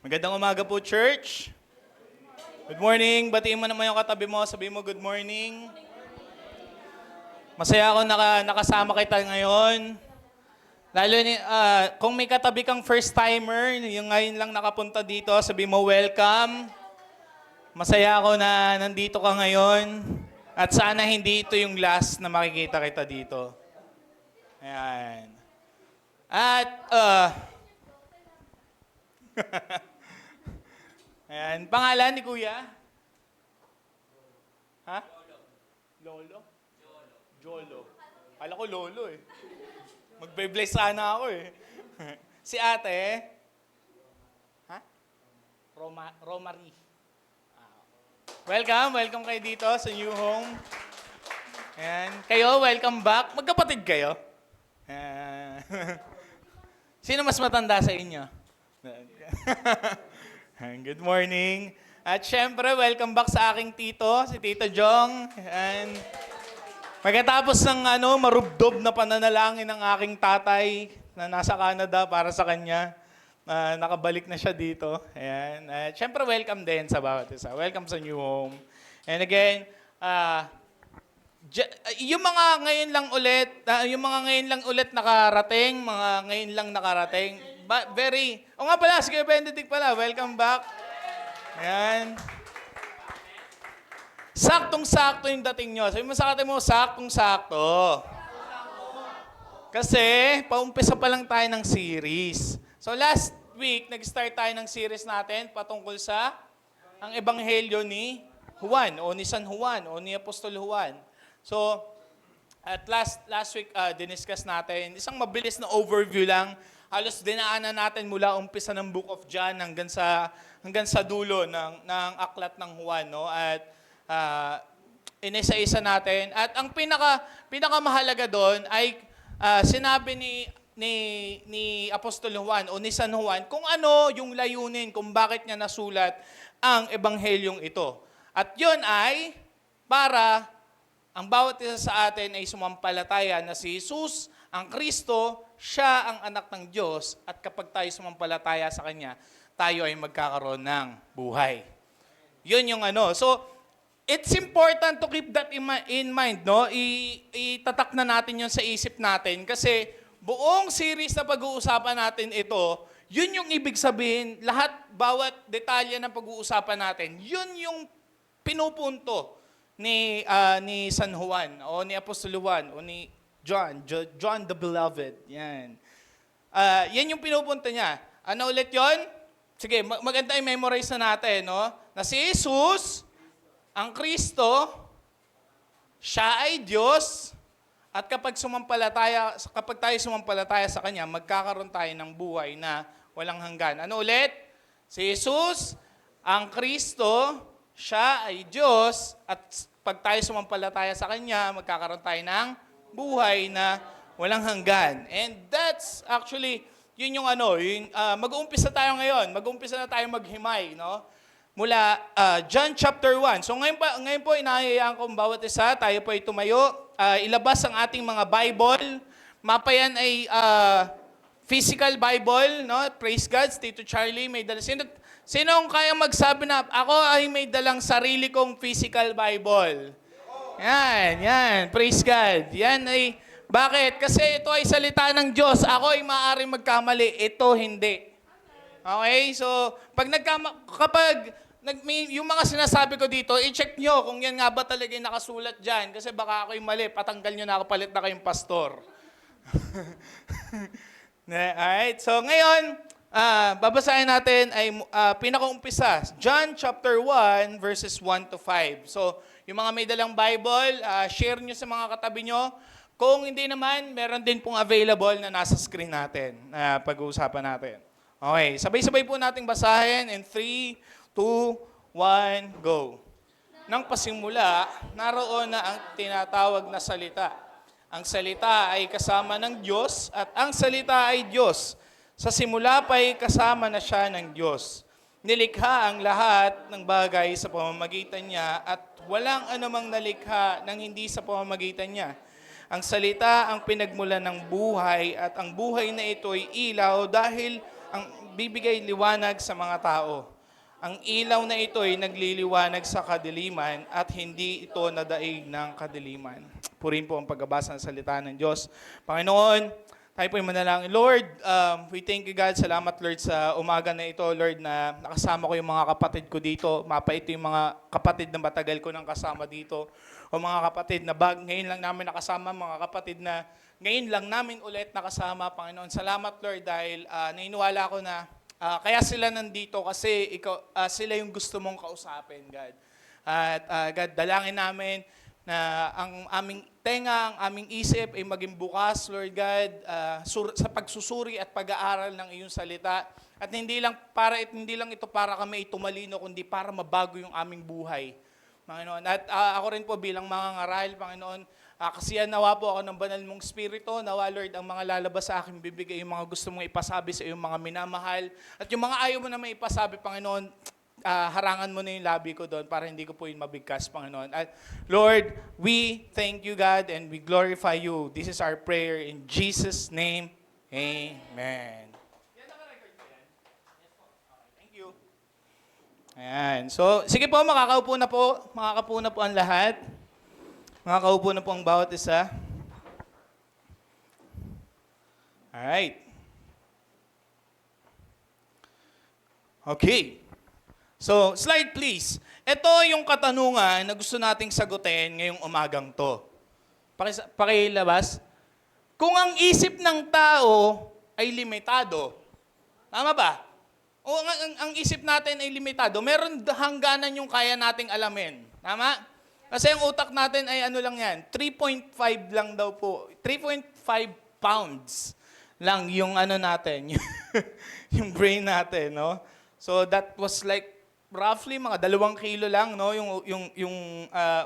Magandang umaga po, church. Good morning. Batiin mo naman yung katabi mo. Sabihin mo, good morning. Masaya ako nakasama kita ngayon. Lalo ni, kung may katabi kang first-timer, yung ngayon lang nakapunta dito, sabihin mo, welcome. Masaya ako na nandito ka ngayon. At sana hindi ito yung last na makikita kita dito. Ayan. At, ayan, pangalan ni Kuya? Ha? Lolo? Jolo. Kala ko Lolo eh. Magbe-bless sana ako eh. Si ate? Ha? Romary. Welcome kayo dito sa new home. Ayan. Kayo, welcome back. Magkapatid kayo? Ayan. Sino mas matanda sa inyo? Good morning. At syempre, welcome back sa aking tito, si Tito Jong. And pagkatapos ng marubdob na pananalangin ng aking tatay na nasa Canada para sa kanya, nakabalik na siya dito. Ayan. At syempre, welcome din sa bawat isa. Welcome sa new home. And again, yung mga ngayon lang ulit nakarating, o nga pala, sige Benedict pala, welcome back. Ayan. Saktong-sakto yung dating nyo. Sabi mo sa kate mo, saktong-sakto. Kasi, paumpisa pa lang tayo ng series. So last week, nag-start tayo ng series natin patungkol sa ang Ebanghelyo ni Juan, o ni San Juan, o ni Apostol Juan. So, at last week, diniscuss natin, isang mabilis na overview lang. Halos dinaanan natin mula umpisa ng Book of John hanggang sa dulo ng aklat ng Juan, no? At inisa-isa natin. At ang pinakamahalaga doon ay sinabi ni Apostol Juan o ni San Juan kung ano yung layunin, kung bakit niya nasulat ang ebanghelyong ito. At yun ay para ang bawat isa sa atin ay sumampalataya na si Jesus, ang Kristo, siya ang anak ng Diyos, at kapag tayo sumampalataya sa Kanya, tayo ay magkakaroon ng buhay. Yun yung So, it's important to keep that in mind, no? Itatak na natin yun sa isip natin kasi buong series na pag-uusapan natin ito, yun yung ibig sabihin, bawat detalye ng pag-uusapan natin, yun yung pinupunto ni San Juan o ni Apostol Juan o ni John the Beloved. Yan. Yan yung pinupunta niya. Ano ulit yon? Sige, maganda i-memorize na natin, no? Na si Jesus, ang Kristo, siya ay Diyos, at kapag tayo sumampalataya sa Kanya, magkakaroon tayo ng buhay na walang hanggan. Ano ulit? Si Jesus, ang Kristo, siya ay Diyos, at pag tayo sumampalataya sa Kanya, magkakaroon tayo ng buhay na walang hanggan. And that's actually, yun yung mag-uumpisa tayo ngayon. Mag-uumpisa na tayo maghimay, no? Mula John chapter 1. So ngayon po, inahayaan ko bawat isa, tayo po ay tumayo. Ilabas ang ating mga Bible. Mapa yan ay physical Bible, no? Praise God, Tito Charlie, may dala. Sinong kaya magsabi na, ako ay may dalang sarili kong physical Bible? Yan. Praise God. Yan ay, bakit? Kasi ito ay salita ng Diyos. Ako ay maaaring magkamali. Ito hindi. Okay? So, yung mga sinasabi ko dito, i-check nyo kung yan nga ba talaga yung nakasulat dyan. Kasi baka ako'y mali, patanggal nyo na ako, palit na kayong pastor. Alright? So, ngayon, babasahin natin ay pinakaumpisa, John chapter 1, verses 1 to 5. So, yung mga may dalang Bible, share nyo sa mga katabi nyo. Kung hindi naman, meron din pong available na nasa screen natin na pag-uusapan natin. Okay, sabay-sabay po nating basahin in 3, 2, 1, go. Nang pasimula, naroon na ang tinatawag na salita. Ang salita ay kasama ng Diyos at ang salita ay Diyos. Sa simula pa'y kasama na siya ng Diyos. Nilikha ang lahat ng bagay sa pamamagitan niya at walang anumang nalikha nang hindi sa pamamagitan niya. Ang salita ang pinagmulan ng buhay at ang buhay na ito ay ilaw dahil bibigay liwanag sa mga tao. Ang ilaw na ito ay nagliliwanag sa kadiliman at hindi ito nadaig ng kadiliman. Purihin po ang pagbabasa ng salita ng Diyos. Panginoon, tayo po yung manalangin. Lord, we thank you God. Salamat Lord sa umaga na ito, Lord, na nakasama ko yung mga kapatid ko dito. Mapa ito yung mga kapatid na matagal ko nang kasama dito. O mga kapatid na ngayon lang namin nakasama, mga kapatid na ngayon lang namin ulit nakasama, Panginoon. Salamat Lord dahil naniniwala ko na kaya sila nandito kasi sila yung gusto mong kausapin, God. At God, dalangin namin na ang aming tenga, ang aming isip ay maging bukas, Lord God, sa pagsusuri at pag-aaral ng iyong salita. At hindi lang ito para kami tumalino, kundi para mabago yung aming buhay, Panginoon. At ako rin po bilang mga ngaral, Panginoon, kasiyan nawa po ako ng banal mong spirito. Nawa, Lord, ang mga lalabas sa akin, bibigay yung mga gusto mong ipasabi sa iyong mga minamahal. At yung mga ayaw mo na may ipasabi, Panginoon, harangan mo na yung labi ko doon para hindi ko po yun mabigkas, Panginoon. At Lord, we thank you, God, and we glorify you. This is our prayer in Jesus' name. Amen. Thank you. Ayan. So, sige po, makakaupo na po. Makakaupo na po ang lahat. Makakaupo na po ang bawat isa. Alright. Okay. So, slide please. Ito yung katanungan na gusto nating sagutin ngayong umagang to. Pakilabas. Kung ang isip ng tao ay limitado, tama ba? O ang isip natin ay limitado, meron hangganan yung kaya nating alamin. Tama? Kasi ang utak natin ay ano lang yan, 3.5 lang daw po. 3.5 pounds lang yung ano natin, yung brain natin, no? So that was like roughly mga 2 kilo lang, no, yung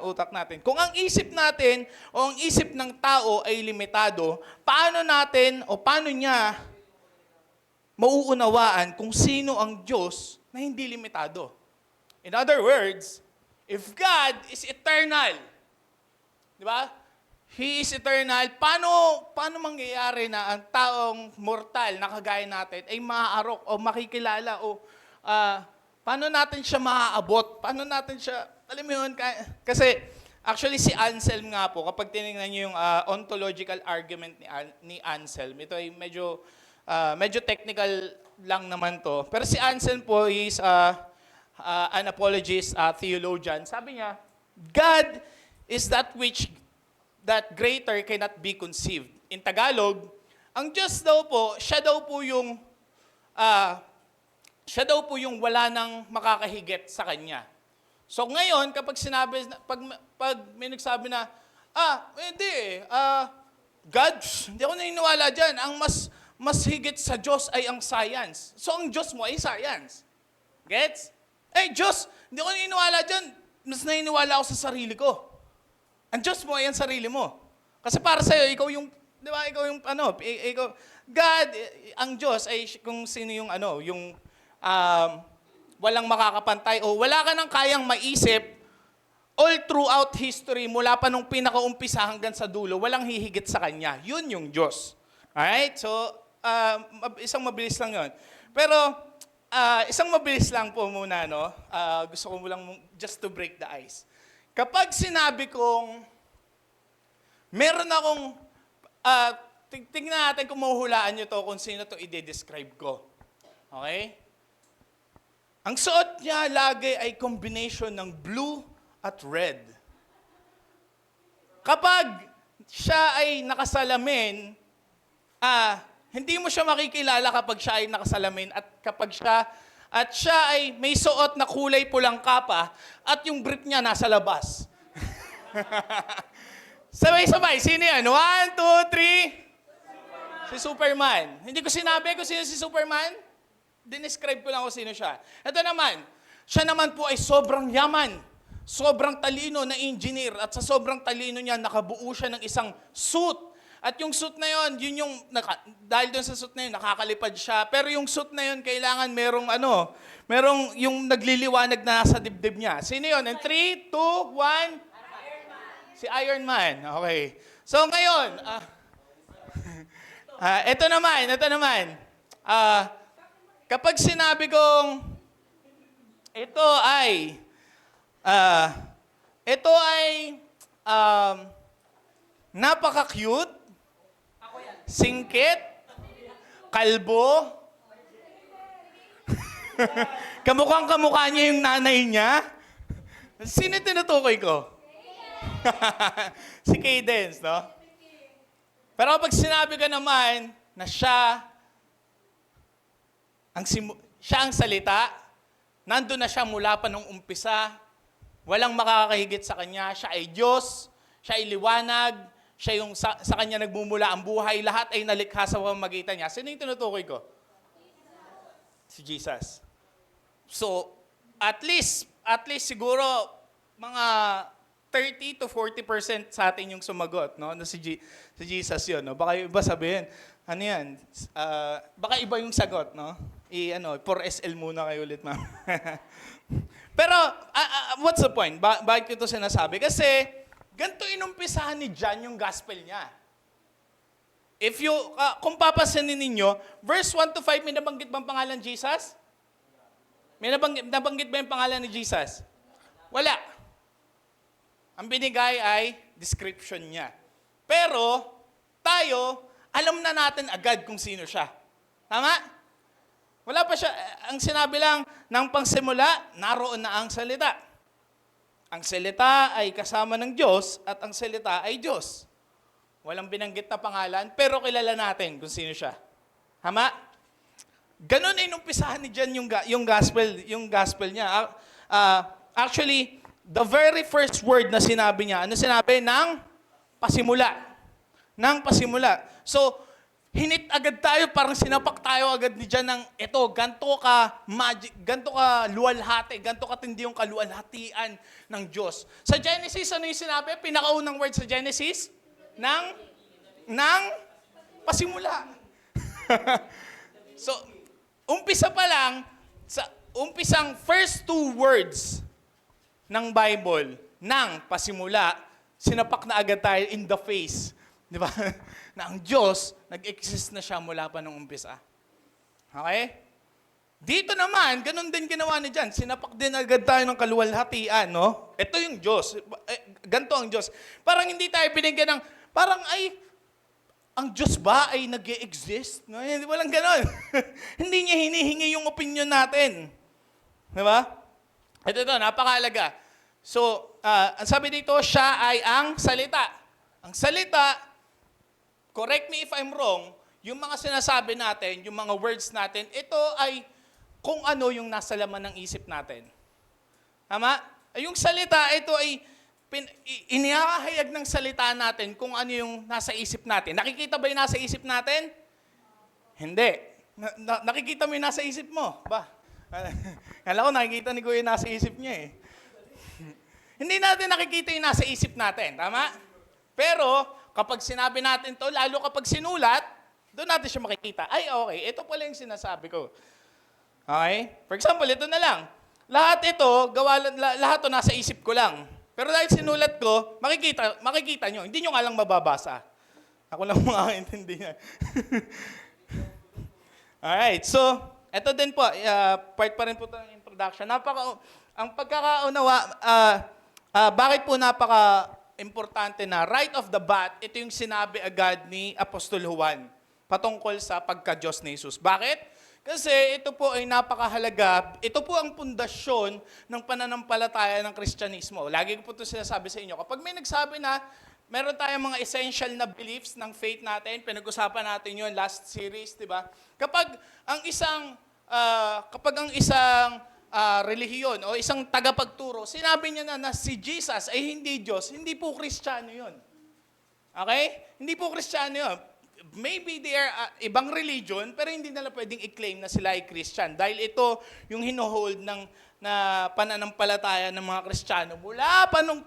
utak natin. Kung ang isip natin o ang isip ng tao ay limitado, paano natin o paano niya mauunawaan kung sino ang Diyos na hindi limitado? In other words, if God is eternal, di ba? He is eternal. Paano mangyayari na ang taong mortal na kagaya natin ay maaarok o makikilala o paano natin siya maaabot? Paano natin siya, alam mo yun, kasi actually si Anselm nga po, kapag tinignan niyo yung ontological argument ni Anselm, ito ay medyo technical lang naman to. Pero si Anselm po is an apologist, theologian. Sabi niya, God is that which that greater cannot be conceived. In Tagalog, ang Diyos daw po, siya daw po yung wala nang makakahigit sa Kanya. So ngayon, kapag pag may nagsabi na, hindi God, hindi ako naniniwala dyan. Ang mas higit sa Diyos ay ang science. So ang Diyos mo ay science. Gets? Diyos, hindi ako naniniwala dyan. Mas naniniwala ako sa sarili ko. Ang Diyos mo ay ang sarili mo. Kasi para sa'yo, ikaw yung, di ba, ikaw yung, God, ang Diyos ay kung sino yung, walang makakapantay o wala ka nang kayang maisip all throughout history, mula pa nung pinakaumpisa hanggang sa dulo, walang hihigit sa Kanya. Yun yung Diyos. Alright? So, isang mabilis lang yun. Pero, isang mabilis lang po muna, no? Gusto ko lang just to break the ice. Kapag sinabi kong, meron akong, tingnan natin kung mahuhulaan nyo to kung sino to i-describe ko. Okay? Ang suot niya lagi ay combination ng blue at red. Kapag siya ay nakasalamin, hindi mo siya makikilala kapag siya ay nakasalamin at kapag siya ay may suot na kulay pulang kapa at yung brief niya nasa labas. Sabay-sabay, sino yan? 1, 2, 3. Si Superman. Hindi ko sinabi kung sino si Superman. Dinescribe ko lang kung sino siya. Ito naman, siya naman po ay sobrang yaman. Sobrang talino na engineer at sa sobrang talino niya, nakabuo siya ng isang suit. At yung suit na yun yung, dahil doon sa suit na yun, nakakalipad siya. Pero yung suit na yun, kailangan merong yung nagliliwanag na nasa dibdib niya. Sino yun? And 3, 2, 1? Si Iron Man. Okay. So ngayon, ito naman. kapag sinabi kong ito ay ito ay napaka-cute, singkit, kalbo, kamukhang-kamukha niya yung nanay niya. Sino tinutukoy ko? Si Cadence, no? Pero kapag sinabi ka naman na siya ang salita, nandun na siya mula pa nung umpisa, walang makakahigit sa kanya, siya ay Diyos, siya ay liwanag, siya yung sa kanya nagmumula ang buhay, lahat ay nalikha sa pamamagitan niya. Sino yung tinutukoy ko? Si Jesus. So, at least siguro mga 30 to 40% sa atin yung sumagot, no? Na si Jesus 'yon, no? Baka yung iba sabihin, ano 'yan? Baka iba yung sagot, no? For SL muna kayo ulit, ma'am. Pero what's the point? Bakit ko ito sinasabi? Kasi ganito inumpisahan ni John yung gospel niya. Kung papasanin ninyo, verse 1 to 5, may nabanggit bang pangalan Jesus? May nabanggit ba yung pangalan ni Jesus? Wala. Ang binigay ay description niya. Pero, tayo, alam na natin agad kung sino siya. Tama? Wala pa siya. Ang sinabi lang, ng pangsimula, naroon na ang salita. Ang salita ay kasama ng Diyos at ang salita ay Diyos. Walang binanggit na pangalan, pero kilala natin kung sino siya. Tama? Ganon ay inumpisahan ni John yung gospel niya. Actually, the very first word na sinabi niya, ano sinabi? Nang pasimula. Nang pasimula. So, hinit agad tayo, parang sinapak tayo agad ni John ng, eto, ganto ka magic, ganto ka luwalhati, ganto katindi yung kaluwalhatian ng Diyos. Sa Genesis, ano yung sinabi? Pinakaunang word sa Genesis? Nang pasimula. So, umpisa pa lang, sa umpisang first two words ng Bible, nang pasimula, sinapak na agad tayo in the face. Di ba? Na ang Diyos, nag-exist na siya mula pa nung umpisa. Okay? Dito naman, ganun din ginawa ni John. Sinapak din agad tayo ng kaluwalhatian, no? Ito yung Diyos. Ganto ang Diyos. Parang hindi tayo binigyan ng, parang ang Diyos ba ay nag-e-exist? No? Walang ganon. Hindi niya hinihingi yung opinion natin. Di ba? Ito, napakahalaga. So, ang sabi dito, siya ay ang salita. Ang salita, correct me if I'm wrong, yung mga sinasabi natin, yung mga words natin, ito ay kung ano yung nasa laman ng isip natin. Tama? Yung salita, ito ay inihahayag ng salita natin kung ano yung nasa isip natin. Nakikita ba yung nasa isip natin? Hindi. Nakikita mo yung nasa isip mo? Ba? Kala ko nakikita ni Kuya yung nasa isip niya eh. Hindi natin nakikita yung nasa isip natin. Tama? Pero, kapag sinabi natin to, lalo kapag sinulat, doon natin siya makikita. Ay, okay, ito pala yung sinasabi ko. Okay? For example, ito na lang. Lahat ito, lahat to nasa isip ko lang. Pero dahil sinulat ko, makikita nyo. Hindi nyo nga lang mababasa. Ako lang makakaintindi niya. Alright, so, ito din po, part pa rin po ito ng introduction. Ang pagkakaunawa, bakit po napaka-importante na right off the bat, ito yung sinabi agad ni Apostol Juan patungkol sa pagka-Diyos ni Jesus. Bakit? Kasi ito po ay napakahalaga. Ito po ang pundasyon ng pananampalataya ng Kristyanismo. Lagi ko po ito sinasabi sa inyo. Kapag may nagsabi na, meron tayong mga essential na beliefs ng faith natin, pinag-usapan natin yun last series, di ba? Kapag ang isang relihiyon o isang tagapagturo, sinabi niya na si Jesus ay hindi Diyos, hindi po Kristiyano yun. Okay? Hindi po Kristiyano yun. Maybe they are ibang religion, pero hindi nila pwedeng i-claim na sila ay Christian. Dahil ito yung hinohold na pananampalataya ng mga Kristiyano mula pa nung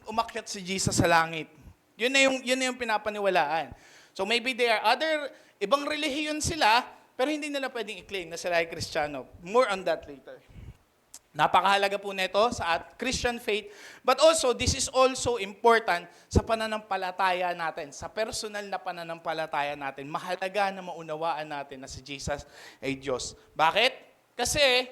umakyat si Jesus sa langit. Yun na yung pinapaniwalaan. So maybe there are ibang relihiyon sila, pero hindi nila pwedeng i-claim na sila ay Kristiyano. More on that later. Napakahalaga po nito sa Christian faith. But also, this is also important sa pananampalataya natin, sa personal na pananampalataya natin. Mahalaga na maunawaan natin na si Jesus ay Diyos. Bakit? Kasi,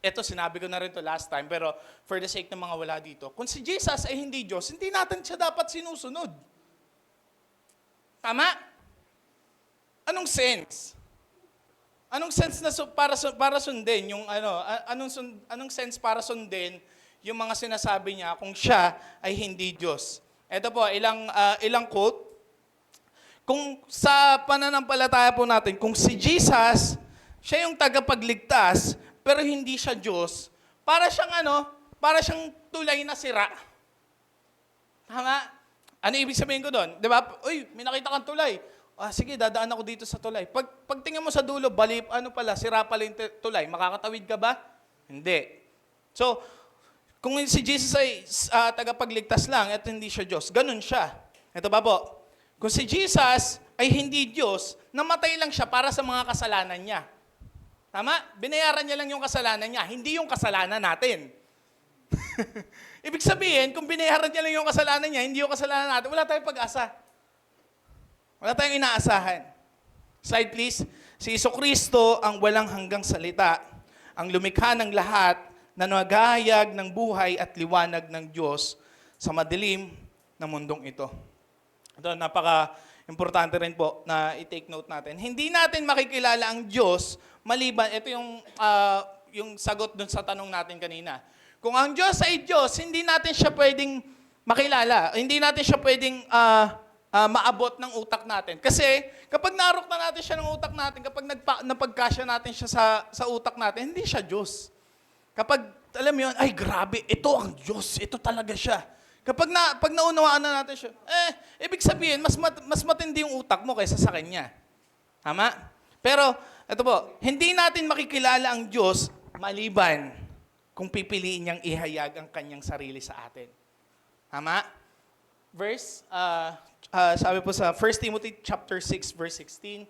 ito sinabi ko na rin to last time, pero for the sake ng mga wala dito, kung si Jesus ay hindi Diyos, hindi natin siya dapat sinusunod. Tama? Anong sense? Anong sense na para sundin yung anong sense para sundin yung mga sinasabi niya kung siya ay hindi Diyos? Ito po ilang quote. Kung sa pananampalataya po natin, kung si Jesus siya yung tagapagligtas pero hindi siya Diyos, para siyang tulay na sira. Tama? Ano ibig sabihin ko doon? 'Di ba? Uy, may nakita kang tulay. Sige, dadaan ako dito sa tulay. Pag tingnan mo sa dulo, sira pala yung tulay. Makakatawid ka ba? Hindi. So, kung si Jesus ay tagapagligtas lang at hindi siya Diyos, ganun siya. Ito ba po? Kung si Jesus ay hindi Diyos, namatay lang siya para sa mga kasalanan niya. Tama? Binayaran niya lang yung kasalanan niya, hindi yung kasalanan natin. Ibig sabihin, kung binayaran niya lang yung kasalanan niya, hindi yung kasalanan natin, wala tayong pag-asa. Wala tayong inaasahan. Slide please. Si Jesucristo ang walang hanggang salita, ang lumikha ng lahat na nagahayag ng buhay at liwanag ng Diyos sa madilim na mundong ito. Ito, napaka-importante rin po na i-take note natin. Hindi natin makikilala ang Diyos maliban, ito yung sagot dun sa tanong natin kanina. Kung ang Diyos ay Diyos, hindi natin siya pwedeng makilala. Hindi natin siya pwedeng maabot ng utak natin. Kasi kapag narok na natin siya ng utak natin, kapag napagkasya natin siya sa utak natin, hindi siya Diyos. Kapag, alam mo yun, ay grabe, ito ang Diyos, ito talaga siya. Pag naunawaan na natin siya, ibig sabihin, mas matindi yung utak mo kaysa sa Kanya. Tama? Pero, ito po, hindi natin makikilala ang Diyos maliban kung pipiliin niyang ihayag ang Kanyang sarili sa atin. Tama? Verse, sabi po sa 1 Timothy chapter 6 verse 16,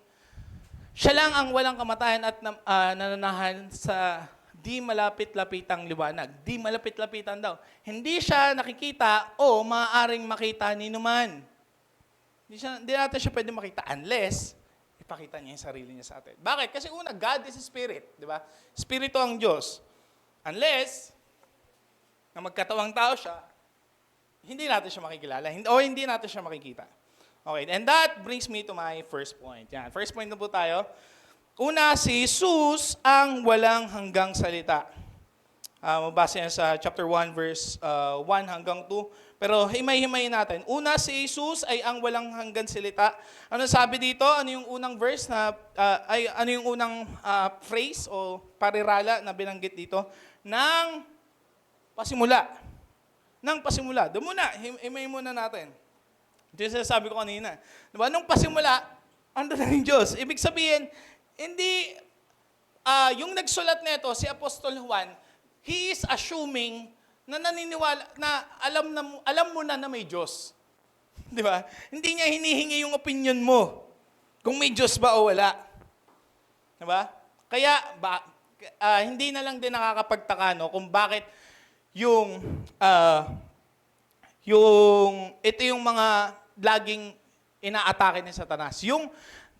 siya lang ang walang kamatayan at nananahan sa di malapit-lapitang liwanag. Di malapit-lapitan daw. Hindi siya nakikita o maaaring makita ni numan. Hindi natin siya pwede makita unless ipakita niya yung sarili niya sa atin. Bakit? Kasi una, God is a spirit. Di ba? Spirito ang Diyos. Unless na magkatawang tao siya, hindi natin siya makikilala o hindi natin siya makikita. Okay, and that brings me to my first point. Yan, first point na po tayo. Una, si Jesus ang walang hanggang salita. Mabasa yan sa chapter 1, verse 1 hanggang 2. Pero himay-himayin natin. Una, si Jesus ay ang walang hanggang salita. Ano sabi dito? Ano yung unang verse ano yung unang phrase o parirala na binanggit dito? Nang pasimula. Nang pasimula. Doon muna, himay muna natin. Ito yung sinasabi ko kanina. Diba? Nung pasimula, ando na yung Diyos. Ibig sabihin, hindi, yung nagsulat nito, si Apostol Juan, he is assuming na naniniwala, na alam mo na may Diyos. Di ba? Hindi niya hinihingi yung opinion mo kung may Diyos ba o wala. Di ba? Kaya, hindi na lang din nakakapagtaka no, kung bakit ito yung mga laging inaatake ni Satanas.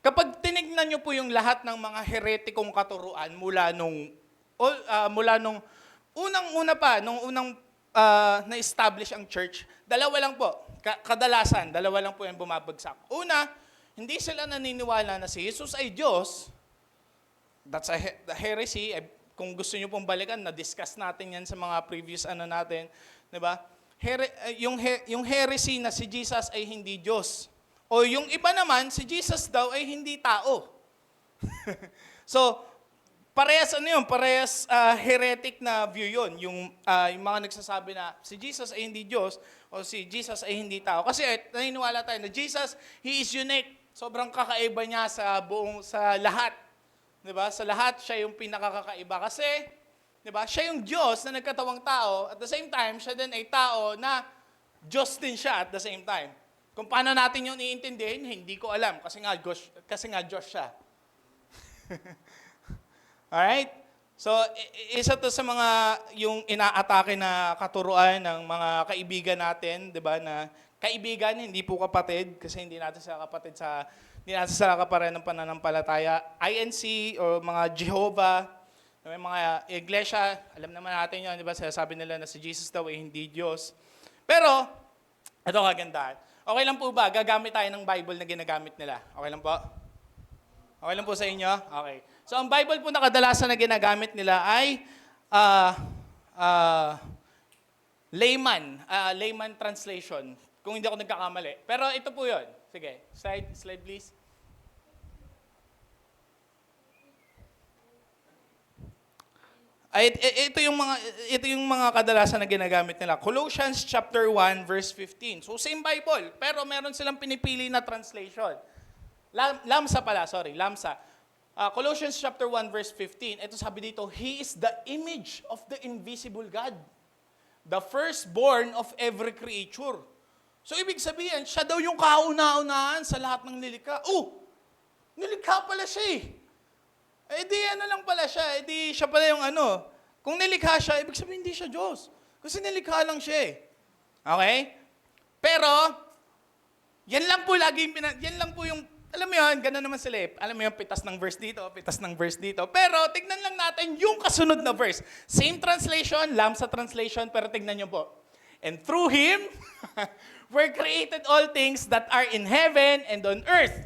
Kapag tinignan niyo po yung lahat ng mga heretikong katuruan mula nung unang na-establish ang church, dalawa lang po. Kadalasan, dalawa lang po yung bumabagsak. Una, hindi sila naniniwala na si Jesus ay Diyos. That's the heresy. Kung gusto niyo pong balikan, na-discuss natin yan sa mga previous natin. Diba? Yung heresy na si Jesus ay hindi Diyos. O yung iba naman, si Jesus daw ay hindi tao. So, parehas heretic na view yun. Yung mga nagsasabi na si Jesus ay hindi Diyos o si Jesus ay hindi tao. Kasi naniniwala tayo na Jesus, He is unique. Sobrang kakaiba niya sa lahat. Diba? Sa lahat, siya yung pinakakakaiba. Kasi, diba, siya yung Diyos na nagkatawang tao. At the same time, siya din ay tao na Diyos din siya at the same time. Kung paano natin yung iintindihin, hindi ko alam. Kasi nga Diyos siya. Alright? So, isa to sa mga yung inaatake na katuruan ng mga kaibigan natin, 'di ba? Na kaibigan, hindi po kapatid kasi hindi natin sila kapare ng pananampalataya. INC o mga Jehovah, may mga iglesia, alam naman natin 'yon, 'di ba? Sabi nila na si Jesus daw ay hindi Diyos. Pero ito kagandahan. Okay lang po ba? Gagamit tayo ng Bible na ginagamit nila. Okay lang po? Okay lang po sa inyo? Okay. So, ang Bible po na kadalasan na ginagamit nila ay layman translation, kung hindi ako nagkakamali. Pero ito po yun. Sige, slide please. Ito yung mga kadalasan na ginagamit nila. Colossians chapter 1 verse 15. So same Bible, pero meron silang pinipili na translation. Lamsa. Colossians chapter 1 verse 15. Ito sabi dito, He is the image of the invisible God, the firstborn of every creature. So ibig sabihin, siya daw yung kauna-unahan sa lahat ng nilikha. Nilikha pala siya eh. Eh di ano lang pala siya, eh di siya pala yung ano. Kung nilikha siya, ibig sabihin hindi siya Diyos. Kasi nilikha lang siya eh. Okay? Pero, yan lang po yung, alam mo yun, gano'n naman sila eh. Alam mo yung pitas ng verse dito. Pero, tignan lang natin yung kasunod na verse. Same translation, Lamsa translation, pero tignan nyo po. And through Him, were created all things that are in heaven and on earth,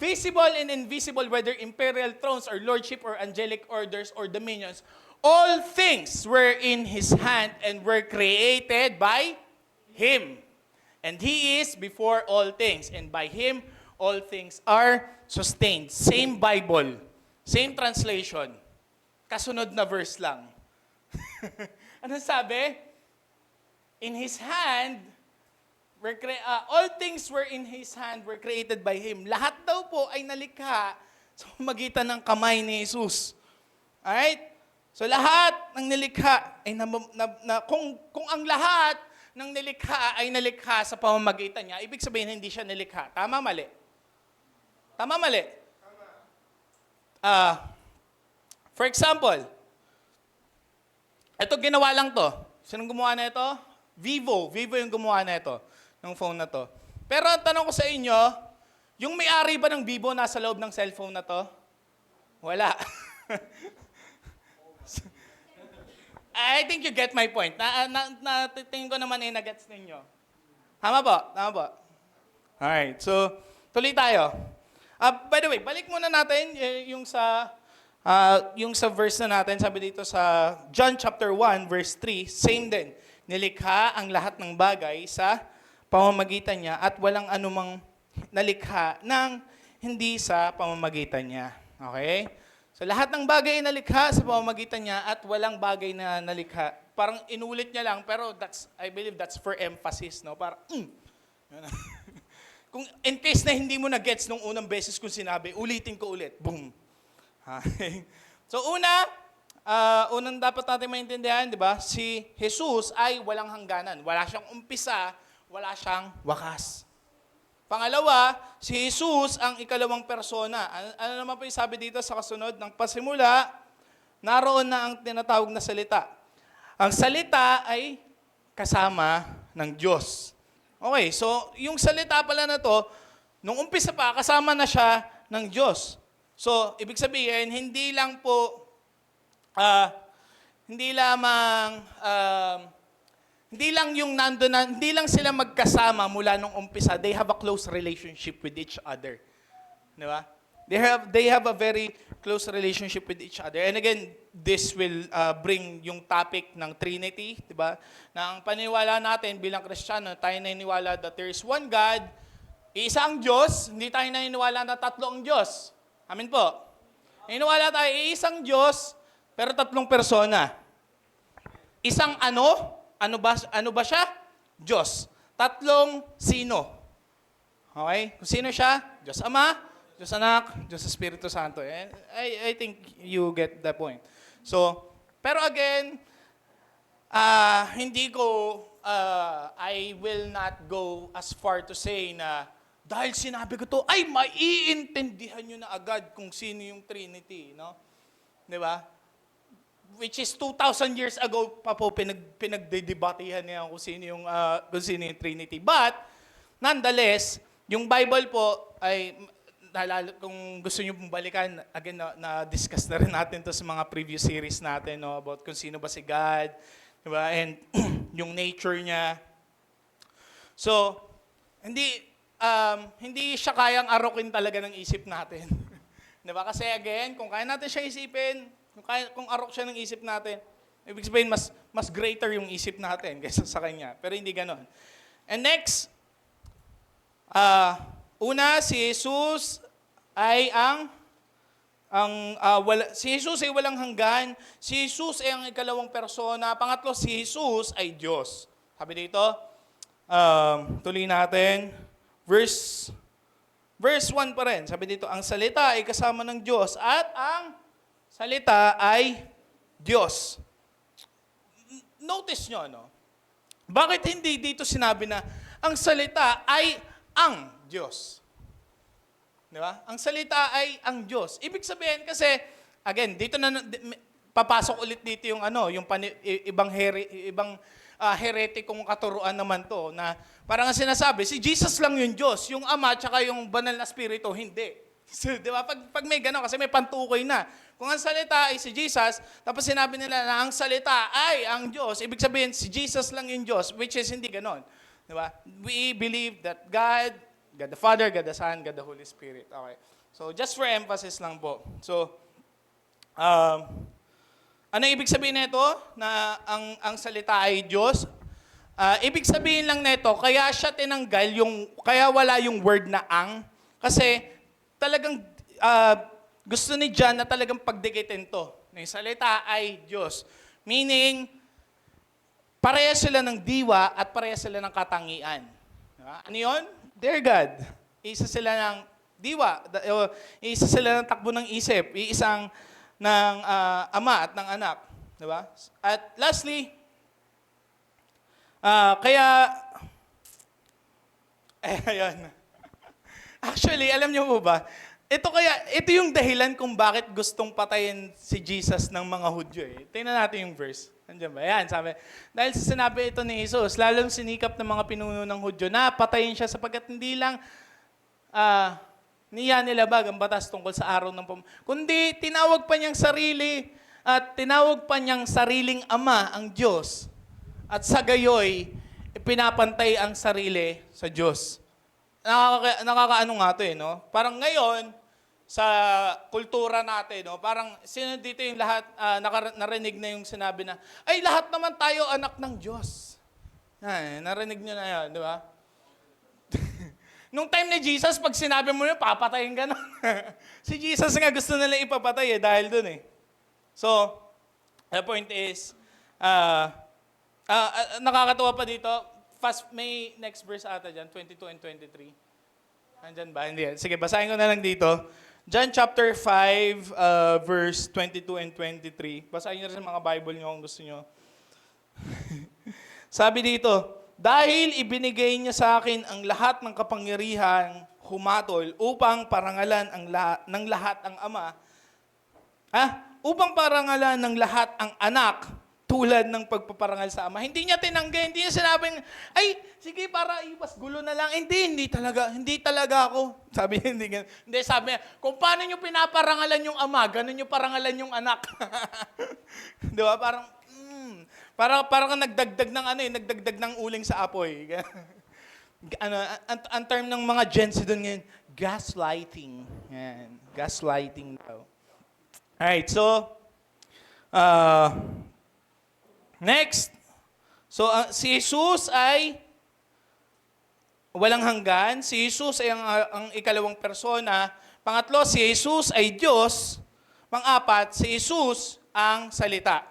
visible and invisible, whether imperial thrones or lordship or angelic orders or dominions, all things were in His hand and were created by Him. And He is before all things, and by Him all things are sustained. Same Bible, same translation, kasunod na verse lang. Ano sabi? In His hand, all things were in His hand, were created by Him. Lahat daw po ay nalikha sa pamamagitan ng kamay ni Jesus. Alright? So lahat ng nilikha ay kung ang lahat ng nilikha ay nalikha sa pamamagitan niya, ibig sabihin hindi siya nilikha. Tama, mali? Tama, mali? For example, ito ginawa lang to. Sinong gumawa na ito? Vivo yung gumawa na ito, ng phone na to. Pero ang tanong ko sa inyo, yung may-ari ba ng Vivo nasa loob ng cellphone na to? Wala. I think you get my point. Tingin ko naman na-gets ninyo. Tama po? Alright, so tuloy tayo. By the way, balik muna natin yung sa verse na natin. Sabi dito sa John chapter 1 verse 3, same din. Nilikha ang lahat ng bagay sa pamamagitan niya at walang anumang nalikha ng hindi sa pamamagitan niya. Okay? So lahat ng bagay ay nalikha sa pamamagitan niya at walang bagay na nalikha. Parang inulit niya lang, pero I believe that's for emphasis, no? Parang, Kung in case na hindi mo na-gets nung unang beses kung sinabi, ulitin ko ulit. Boom. Okay. So unang dapat natin maintindihan, di ba? Si Jesus ay walang hangganan. Wala siyang umpisa, wala siyang wakas. Pangalawa, si Jesus ang ikalawang persona. Ano naman po yung sabi dito sa kasunod? Ng pasimula, naroon na ang tinatawag na salita. Ang salita ay kasama ng Diyos. Okay, so yung salita pala na to, nung umpisa pa, kasama na siya ng Diyos. So, ibig sabihin, hindi lang sila magkasama mula nung umpisa. They have a close relationship with each other. Di ba? They have a very close relationship with each other. And again, this will bring yung topic ng Trinity, di ba? Na ang paniniwala natin bilang Kristiyano, tayo naniniwala that there is one God, isa ang Diyos, hindi tayo naniniwala na tatlo ang Diyos. Amin po. Naniniwala tayo, isang Diyos, pero tatlong persona. Isang ano? Ano ba siya? Diyos. Tatlong sino? Okay? Kung sino siya? Diyos Ama, Diyos Anak, Diyos Espiritu Santo. And I think you get the point. So, pero again, I will not go as far to say na dahil sinabi ko to, ay maiintindihan nyo na agad kung sino yung Trinity, no? Di ba? which is 2,000 years ago pa po pinagdedebatihan niya kung sino yung Trinity. But, nonetheless, yung Bible po ay, kung gusto niyo pong balikan, again, na-discuss na rin natin to sa mga previous series natin, no, about kung sino ba si God, di ba? And yung nature niya. So, hindi siya kayang arokin talaga ng isip natin. Di ba? Kasi again, kung kaya natin siya isipin, kung arok siya ng isip natin, ibig sabihin, mas greater yung isip natin kaysa sa kanya. Pero hindi ganon. And next, una, si Jesus ay si Jesus ay walang hanggan. Si Jesus ay ang ikalawang persona. Pangatlo, si Jesus ay Diyos. Sabi dito, tuloy natin, verse 1 pa rin. Sabi dito, ang salita ay kasama ng Diyos at ang salita ay Diyos. Notice nyo, no? Bakit hindi dito sinabi na ang salita ay ang Diyos? Di ba? Ang salita ay ang Diyos. Ibig sabihin kasi, again, dito papasok ulit dito yung ibang heretikong katuruan naman to, na parang sinasabi, si Jesus lang yung Diyos, yung Ama tsaka yung banal na Espiritu, hindi. So, di ba? Pag may gano'n, kasi may pantukoy na. Kung ang salita ay si Jesus, tapos sinabi nila na ang salita ay ang Diyos, ibig sabihin, si Jesus lang yung Diyos, which is hindi gano'n. Di ba? We believe that God the Father, God the Son, God the Holy Spirit. Okay. So, just for emphasis lang po. So, ano ibig sabihin nito na ang salita ay Diyos? Ibig sabihin lang nito, kaya siya tinanggal kaya wala yung word na ang, kasi talagang gusto ni John na talagang pagdikitin to. Yung salita ay Diyos. Meaning, pareha sila ng diwa at pareha sila ng katangian. Diba? Ano yun? Dear God. Isa sila ng diwa. Isa sila ng takbo ng isip. Iisang ng ama at ng anak. Diba? At lastly, ayun. Actually, alam niyo po ba, ito yung dahilan kung bakit gustong patayin si Jesus ng mga Hudyo. Tingnan natin yung verse. Andiyan ba? Yan, sabi. Dahil sa sinabi ito ni Jesus, lalong sinikap ng mga pinuno ng Hudyo na patayin siya sapagkat hindi lang niya nilabag ang batas tungkol sa araw ng kundi tinawag pa niyang sarili at tinawag pa niyang sariling ama ang Diyos. At sa gayoy, pinapantay ang sarili sa Diyos. Nakakaano nga ito no? Parang ngayon, sa kultura natin, no? Parang sino dito yung lahat, narinig na yung sinabi na, ay lahat naman tayo anak ng Diyos. Ay, narinig nyo na yan, di ba? Nung time ni Jesus, pag sinabi mo yun, papatayin ka na. Si Jesus nga gusto nila ipapatay dahil dun eh. So, the point is, nakakatawa pa dito, may next verse ata dyan, 22 and 23. Andyan ba? Hindi. Sige, basahin ko na lang dito. John chapter 5, verse 22 and 23. Basahin nyo rin sa mga Bible nyo kung gusto nyo. Sabi dito, dahil ibinigay niya sa akin ang lahat ng kapangyarihan humatol upang parangalan ng lahat ang Ama. Upang parangalan ng lahat ang anak tulad ng pagpaparangal sa Ama. Hindi niya tinanggi, hindi niya sinabing, ay, sige, para iwas gulo na lang. Hindi talaga ako. Sabi niya, hindi, sabi niya, kung paano niyo pinaparangalan yung Ama, ganun niyo parangalan yung anak. Di ba? Parang nagdagdag ng uling sa apoy. Ang term ng mga Gen Z doon ngayon, gaslighting. Yan, gaslighting daw. Alright, so, next. So, si Jesus ay walang hanggan. Si Jesus ay ang ikalawang persona. Pangatlo, si Jesus ay Diyos. Pang-apat, si Jesus ang salita.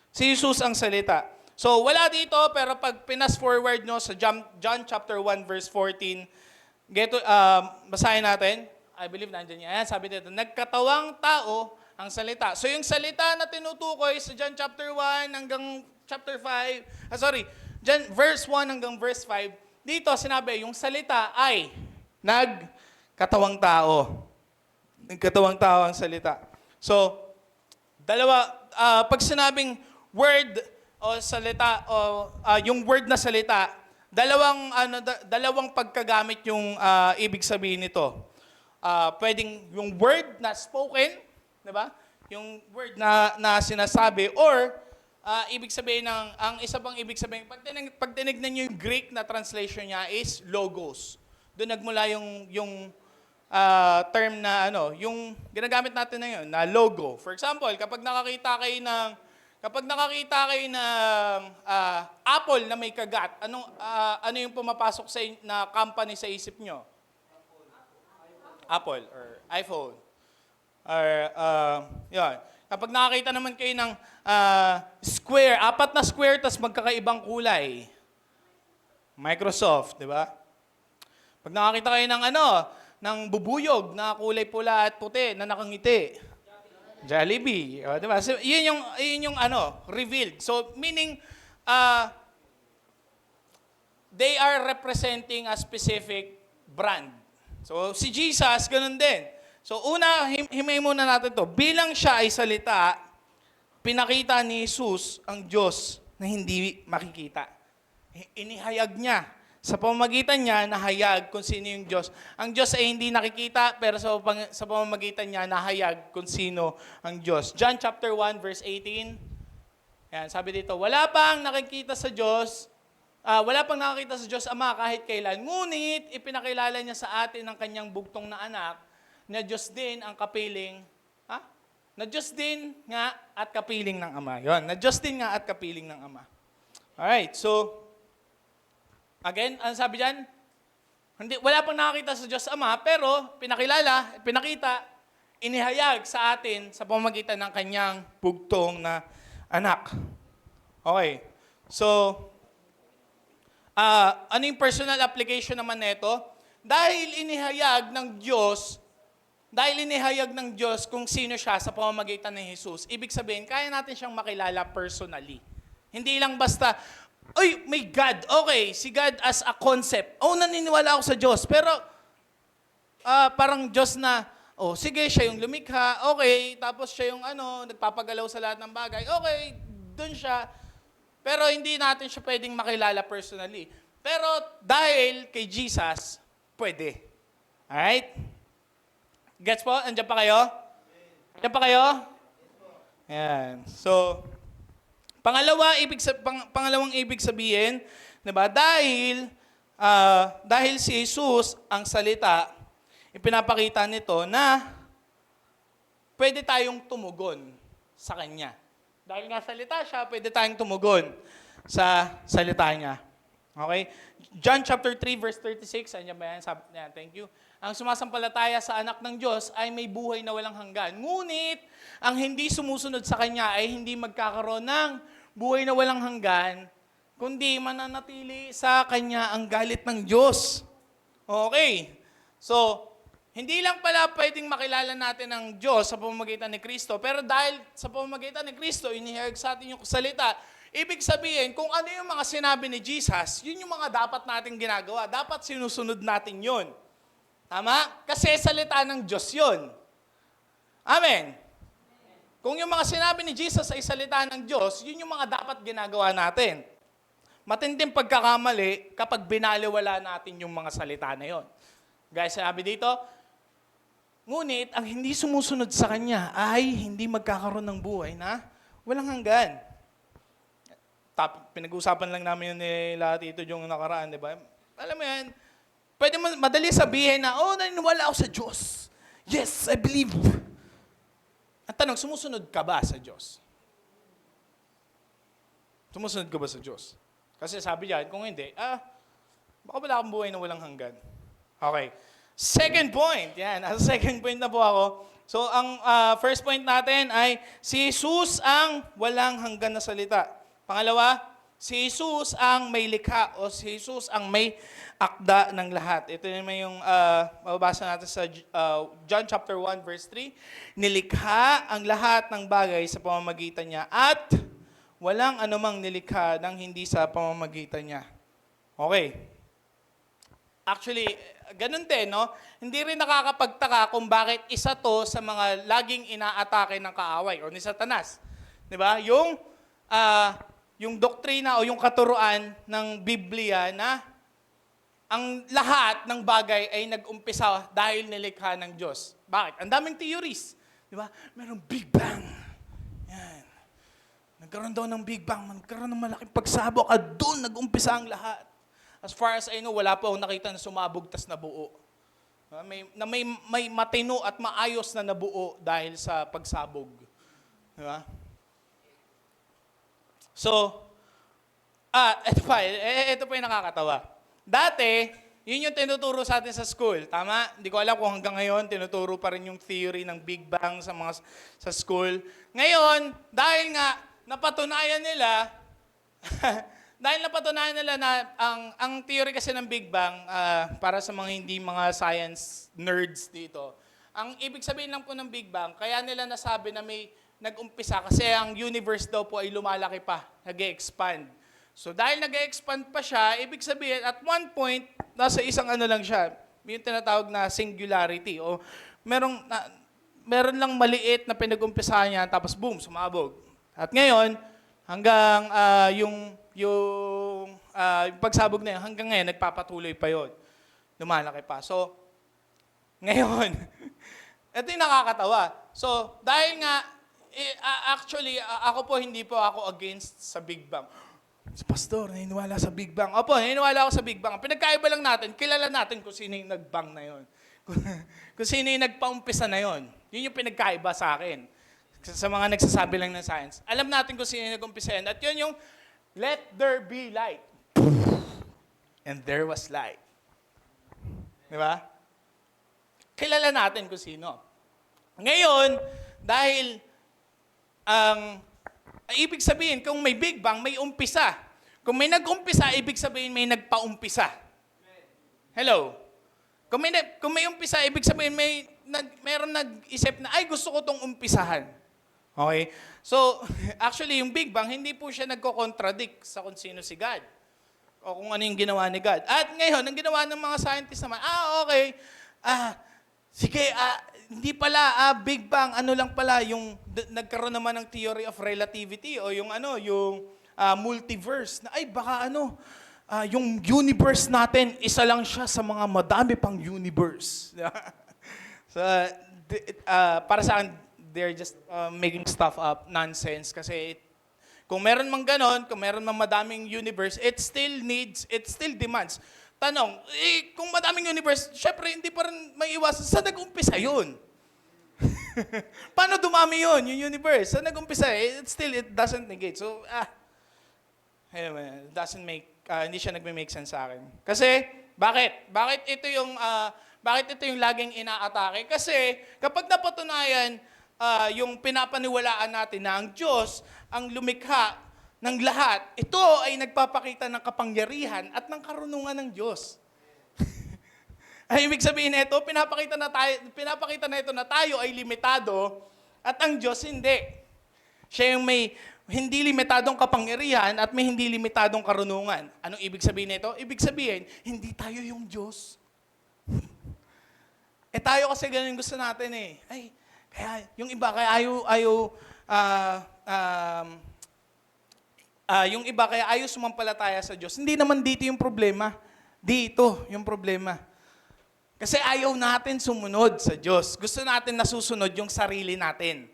Si Jesus ang salita. So, wala dito, pero pag pinas-forward nyo sa John chapter 1, verse 14, basahin natin. I believe nandiyan yan. Sabi dito, nagkatawang tao ang salita. So, yung salita na tinutukoy sa John chapter 1 hanggang chapter 5, verse 1 hanggang verse 5, dito sinabi, yung salita ay nagkatawang tao. Nagkatawang tao ang salita. So, pag sinabing word o salita o yung word na salita, dalawang pagkagamit yung ibig sabihin nito. Pwedeng yung word na spoken, 'di ba? Yung word na sinasabi, or ibig sabihin ang isa pang ibig sabihin, pag tinignan niyo yung Greek na translation niya is logos. Doon nagmula yung term na yung ginagamit natin ngayon na logo. For example, kapag nakakita kayo ng Apple na may kagat, ano yung pumapasok na company sa isip nyo? Apple or iPhone. Or yun. Kapag nakakita naman kayo ng square, 4 na square tas magkakaibang kulay. Microsoft, di ba? Pag nakakita kayo ng bubuyog na kulay pula at puti na nakangiti. Jollibee, di ba? So, yun yung revealed. So meaning they are representing a specific brand. So si Jesus ganun din. So una, himay muna natin to. Bilang siya ay salita, pinakita ni Jesus ang Diyos na hindi makikita. Inihayag niya. Sa pamamagitan niya, nahayag kung sino yung Diyos. Ang Diyos ay hindi nakikita, pero sa pamamagitan niya, nahayag kung sino ang Diyos. John chapter 1, verse 18. Yan, sabi dito, wala pang nakikita sa Diyos Ama kahit kailan. Ngunit, ipinakilala niya sa atin ang kanyang bugtong na anak, na Diyos din ang kapiling, na Diyos din nga at kapiling ng Ama. Yun, na Diyos din nga at kapiling ng Ama. Alright, so, again, ano sabi dyan? Wala pang nakakita sa Diyos Ama, pero pinakita, inihayag sa atin sa pamamagitan ng kanyang bugtong na anak. Okay, so, ano yung personal application naman nito? Dahil inihayag ng Diyos kung sino siya sa pamamagitan ni Jesus, ibig sabihin, kaya natin siyang makilala personally. Hindi lang basta, may God. Okay, si God as a concept. Naniniwala ako sa Diyos. Pero, parang Diyos na, sige, siya yung lumikha. Okay, tapos siya yung nagpapagalaw sa lahat ng bagay. Okay, dun siya. Pero hindi natin siya pwedeng makilala personally. Pero dahil kay Jesus, pwede. Alright? Gets po? Andiyan pa kayo? Andiyan pa kayo? Ayan. So, pangalawang ibig sabihin, diba? Dahil si Jesus ang salita, ipinapakita nito na pwede tayong tumugon sa Kanya. Dahil nga salita siya, pwede tayong tumugon sa salita niya. Okay? John chapter 3 verse 36, andiyan ba yan? Thank you. Ang sumasampalataya sa anak ng Diyos ay may buhay na walang hanggan. Ngunit, ang hindi sumusunod sa Kanya ay hindi magkakaroon ng buhay na walang hanggan, kundi mananatili sa Kanya ang galit ng Diyos. Okay. So, hindi lang pala pwedeng makilala natin ang Diyos sa pamamagitan ni Kristo, pero dahil sa pamamagitan ni Kristo, inihayag sa atin yung salita, ibig sabihin, kung ano yung mga sinabi ni Jesus, yun yung mga dapat natin ginagawa. Dapat sinusunod natin yun. Tama? Kasi salita ng Diyos yun. Amen. Kung yung mga sinabi ni Jesus ay salita ng Diyos, yun yung mga dapat ginagawa natin. Matinding pagkakamali kapag binaliwala natin yung mga salita na yun. Guys, sabi dito, ngunit, ang hindi sumusunod sa Kanya ay hindi magkakaroon ng buhay na walang hanggan. Pinag-uusapan lang namin yun nila Tito yung nakaraan, di ba? Alam mo yan, pwede mo madali sabihin na, naniniwala ako sa Diyos. Yes, I believe. Ang tanong, sumusunod ka ba sa Diyos? Sumusunod ka ba sa Diyos? Kasi sabi diyan, kung hindi, baka wala akong buhay na walang hanggan. Okay. Second point. Yan. Second point na po ako. So, ang first point natin ay si Jesus ang walang hanggan na salita. Pangalawa, si Jesus ang may likha o si Jesus ang may akda ng lahat. Ito naman yung mababasa natin sa John chapter 1 verse 3. Nilikha ang lahat ng bagay sa pamamagitan niya at walang anumang nilikha ng hindi sa pamamagitan niya. Okay. Actually, ganun din, no? Hindi rin nakakapagtaka kung bakit isa to sa mga laging inaatake ng kaaway o ni Satanas. 'Di ba? Yung doktrina o yung katuruan ng Biblia na ang lahat ng bagay ay nag-umpisa dahil nilikha ng Diyos. Bakit? Ang daming theories. Di ba? Merong Big Bang. Yan. Nagkaroon daw ng Big Bang. Nagkaroon ng malaking pagsabog at doon nag-umpisa ang lahat. As far as I know, wala pa akong nakita na sumabog tas nabuo. May matino at maayos na nabuo dahil sa pagsabog. Di ba? So, ito pa yung nakakatawa. Dati, yun yung tinuturo sa atin sa school. Tama? Hindi ko alam kung hanggang ngayon, tinuturo pa rin yung theory ng Big Bang sa school. Ngayon, dahil nga napatunayan nila, na ang theory kasi ng Big Bang, para sa mga hindi mga science nerds dito, ang ibig sabihin lang po ng Big Bang, kaya nila nasabi na may nag-umpisa kasi ang universe daw po ay lumalaki pa, nag-expand. So dahil nag-expand pa siya, ibig sabihin at one point, nasa isang ano lang siya, yung tinatawag na singularity o meron lang maliit na pinag-umpisahan niya tapos boom, sumabog. At ngayon, hanggang yung pagsabog na yun, hanggang ngayon, nagpapatuloy pa yun. Lumalaki pa. So, ngayon, ito yung nakakatawa. So, dahil nga, actually, hindi po ako against sa Big Bang. Pastor, naniniwala sa Big Bang. Opo, naniniwala ako sa Big Bang. Ang pinagkaiba lang natin, kilala natin kung sino yung nag-bang na yun. Kung sino yung nagpaumpisa na yun. Yun yung pinagkaiba sa akin. Sa mga nagsasabi lang ng science. Alam natin kung sino yung nag-umpisa yan. At yun yung, let there be light. And there was light. Di ba? Kilala natin kung sino. Ngayon, dahil ibig sabihin, kung may Big Bang, may umpisa. Kung may nag-umpisa, ibig sabihin may nagpa-umpisa. Hello? Kung may umpisa, ibig sabihin mayroon nag-isip na, ay gusto ko tong umpisahan. Okay? So, actually, yung Big Bang, hindi po siya nagko-contradict sa kung sino si God. O kung ano yung ginawa ni God. At ngayon, ang ginawa ng mga scientists naman, okay, sige, hindi pala, Big Bang, ano lang pala, yung nagkaroon naman ng theory of relativity o yung multiverse, na ay baka yung universe natin, isa lang siya sa mga madami pang universe. So, para sa akin, they're just making stuff up, nonsense, kasi kung meron mang ganon, kung meron mang madaming universe, it still demands. Tanong, kung madaming universe, syempre hindi pa rin may iwasan. Saan nag-umpisa yun? Paano dumami yun, yung universe? Saan nag-umpisa? It doesn't negate. So, anyway, hindi siya nagme-make sense sa akin. Kasi, bakit? Bakit ito yung laging inaatake? Kasi, kapag napatunayan, yung pinapaniwalaan natin na ang Diyos, ang lumikha ng lahat, ito ay nagpapakita ng kapangyarihan at ng karunungan ng Diyos. Ay, ibig sabihin nito, pinapakita na ito na tayo ay limitado at ang Diyos hindi. Siya yung may hindi limitadong kapangyarihan at may hindi limitadong karunungan. Anong ibig sabihin nito? Ibig sabihin, hindi tayo yung Diyos. Tayo kasi ganun gusto natin eh. Ay, kaya yung iba, yung iba kaya ayaw sumampalataya sa Diyos. Hindi naman dito yung problema. Dito yung problema. Kasi ayaw natin sumunod sa Diyos. Gusto natin nasusunod yung sarili natin.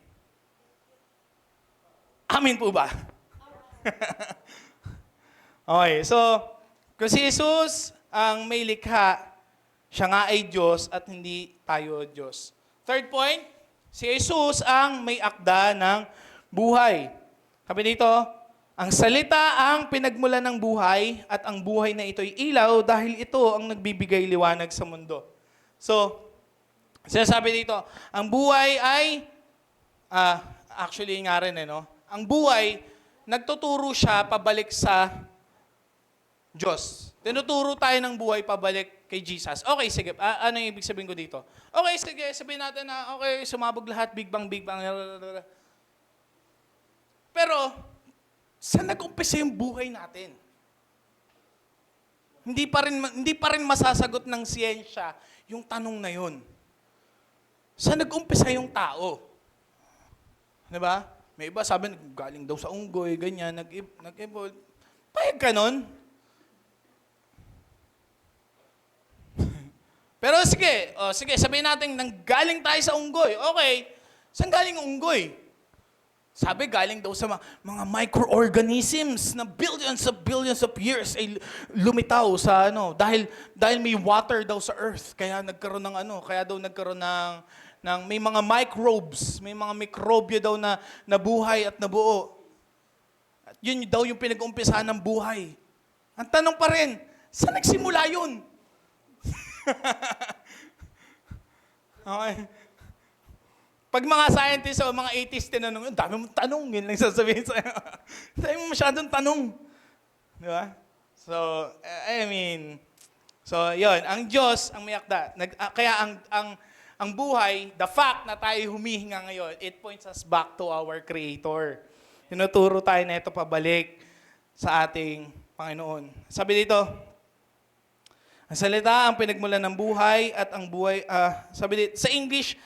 Amin po ba? Okay, so, kung si Jesus ang may likha, siya nga ay Diyos at hindi tayo Diyos. Third point, si Jesus ang may akda ng buhay. Sabi dito, ang salita ang pinagmulan ng buhay at ang buhay na ito'y ilaw dahil ito ang nagbibigay liwanag sa mundo. So, sinasabi dito, ang buhay ay, actually nga rin ang buhay, nagtuturo siya pabalik sa Diyos. Tinuturo tayo ng buhay pabalik kay Jesus. Okay, sige, ano yung ibig sabihin ko dito? Okay, sige, sabihin natin na, okay, sumabog lahat, Big Bang, pero, saan nag-umpisa yung buhay natin? Hindi pa rin masasagot ng siyensya yung tanong na yun. Saan nag-umpisa yung tao? 'Di ba? May iba sabi, galing daw sa unggoy, ganyan, nag-evolve. Payag ka nun? Pero sige, sabihin natin, nanggaling tayo sa unggoy. Okay, saan galing ang unggoy? Sabi, galing daw sa mga microorganisms na billions of years ay lumitaw sa dahil may water daw sa earth. Kaya nagkaroon ng may mga microbes, may mga mikrobyo daw na nabuhay at nabuo. At yun daw yung pinag-umpisahan ng buhay. Ang tanong pa rin, saan nagsimula yun? Okay. Pag mga scientists o mga atheists tinanong, ang dami mong tanong, yun lang sasabihin sa'yo. Dami mo masyadong tanong. Di ba? So, yun, ang Diyos ang may akda. Kaya ang buhay, the fact na tayo humihinga ngayon, it points us back to our Creator. Tinuturo tayo na ito pabalik sa ating Panginoon. Sabi dito, ang salita ang pinagmulan ng buhay at ang buhay, sabi dito, sa English,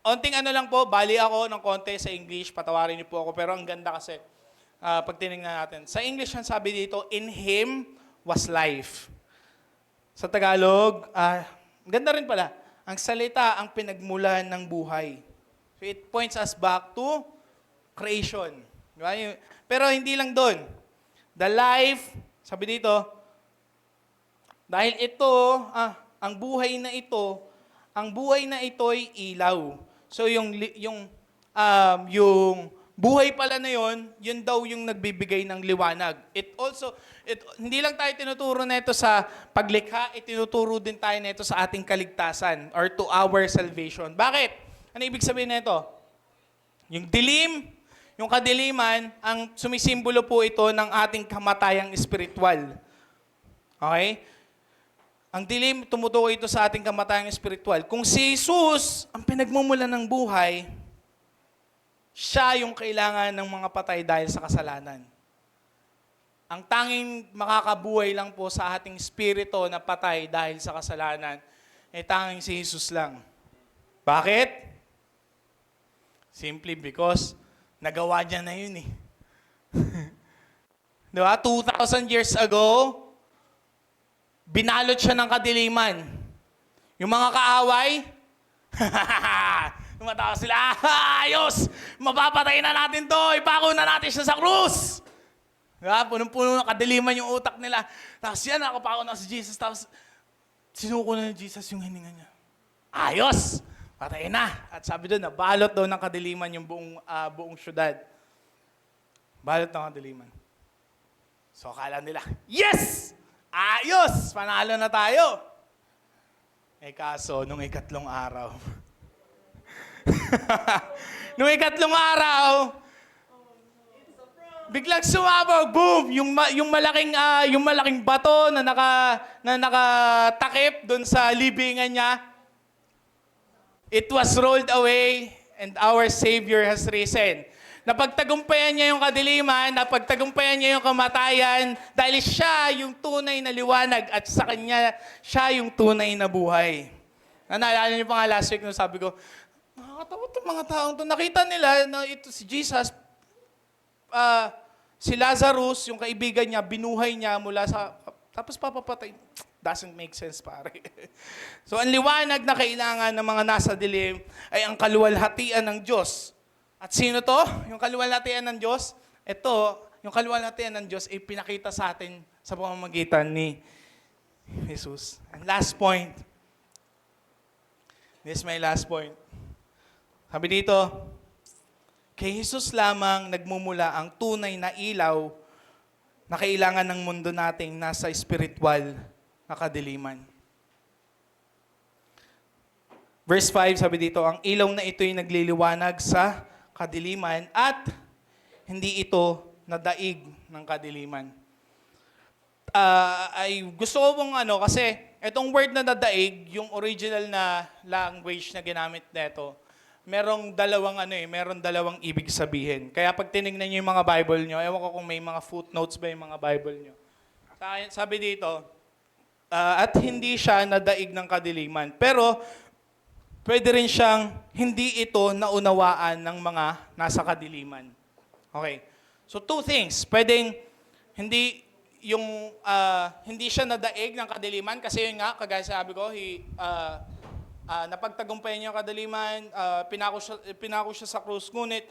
onting lang po, bali ako ng konti sa English, patawarin niyo po ako, pero ang ganda kasi pag tinignan natin. Sa English, ang sabi dito, in Him was life. Sa Tagalog, ganda rin pala, ang salita ang pinagmulan ng buhay. So it points us back to creation. Diba? Pero hindi lang doon. The life, sabi dito, dahil ito, ang buhay na ito'y ilaw. So yung buhay pala na yun daw yung nagbibigay ng liwanag. Hindi lang tayo tinuturo nito sa paglikha, itinuturo din tayo nito sa ating kaligtasan or to our salvation. Bakit? Ano ibig sabihin nito? Yung dilim, yung kadiliman, ang sumisimbolo po ito ng ating kamatayang espiritual. Okay? Ang dilim, tumutukoy ito sa ating kamatayang espiritual. Kung si Jesus ang pinagmumulan ng buhay, siya yung kailangan ng mga patay dahil sa kasalanan. Ang tanging makakabuhay lang po sa ating spirito na patay dahil sa kasalanan, ay tanging si Jesus lang. Bakit? Simply because nagawa niya na yun eh. Diba? 2,000 years ago, binalot siya ng kadiliman. Yung mga kaaway, tumatawa sila, ayos! Mapapatay na natin to! Ipako na natin siya sa krus! Diba? Punong-puno ng kadiliman yung utak nila. Tapos yan, nakapako na si Jesus. Tapos sinuko na ni Jesus yung hininga niya. Ayos! Patay na! At sabi doon, nabalot daw ng kadiliman yung buong syudad. Balot ng kadiliman. So akala nila, yes! Ayos! Panalo na tayo! Eh kaso, nung ikatlong araw, biglang sumabog, boom! Yung malaking bato na nakatakip doon sa libingan niya, it was rolled away and our Savior has risen. Napagtagumpayan niya yung kadiliman, napagtagumpayan niya yung kamatayan dahil siya yung tunay na liwanag at sa kanya, siya yung tunay na buhay. Naalala niyo pa nga last week nung sabi ko, nakakatawa itong mga taong to. Nakita nila na ito si Jesus, si Lazarus, yung kaibigan niya, binuhay niya mula sa, tapos papapatay. Doesn't make sense, pare. So ang liwanag na kailangan ng mga nasa dilim ay ang kaluwalhatian ng Diyos. At sino to? Yung kaluwalhatian ng Diyos? Ito, yung kaluwalhatian ng Diyos ay pinakita sa atin sa pamamagitan ni Jesus. And last point. This is my last point. Sabi dito, kay Jesus lamang nagmumula ang tunay na ilaw na kailangan ng mundo nating nasa spiritual na kadiliman. Verse 5, sabi dito, ang ilaw na ito'y nagliliwanag sa kadiliman at hindi ito nadaig ng kadiliman. Ay gusto ko pong kasi itong word na nadaig, yung original na language na ginamit nito, merong dalawang ibig sabihin. Kaya pag tinignan niyo yung mga Bible niyo, ewan ko kung may mga footnotes ba yung mga Bible niyo. Sabi dito, at hindi siya nadaig ng kadiliman. Pero pwede rin siyang hindi ito naunawaan ng mga nasa kadiliman. Okay. So two things. Pwedeng hindi siya nadaig ng kadiliman kasi yun nga, kagaya sabi ko, napagtagumpayan niya ang kadiliman, pinako siya sa krus, ngunit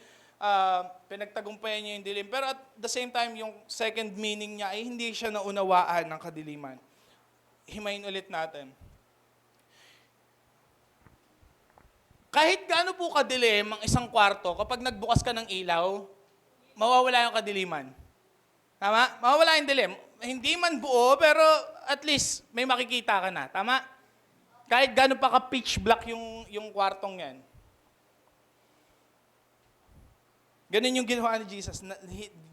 pinagtagumpayan niya yung dilim. Pero at the same time, yung second meaning niya ay hindi siya naunawaan ng kadiliman. Himayin ulit natin. Kahit gaano po kadilim ang isang kwarto, kapag nagbukas ka ng ilaw, mawawala yung kadiliman. Tama? Mawawala yung dilim. Hindi man buo, pero at least may makikita ka na. Tama? Kahit gaano pa ka-pitch black yung kwartong yan. Ganun yung ginawa ni Jesus.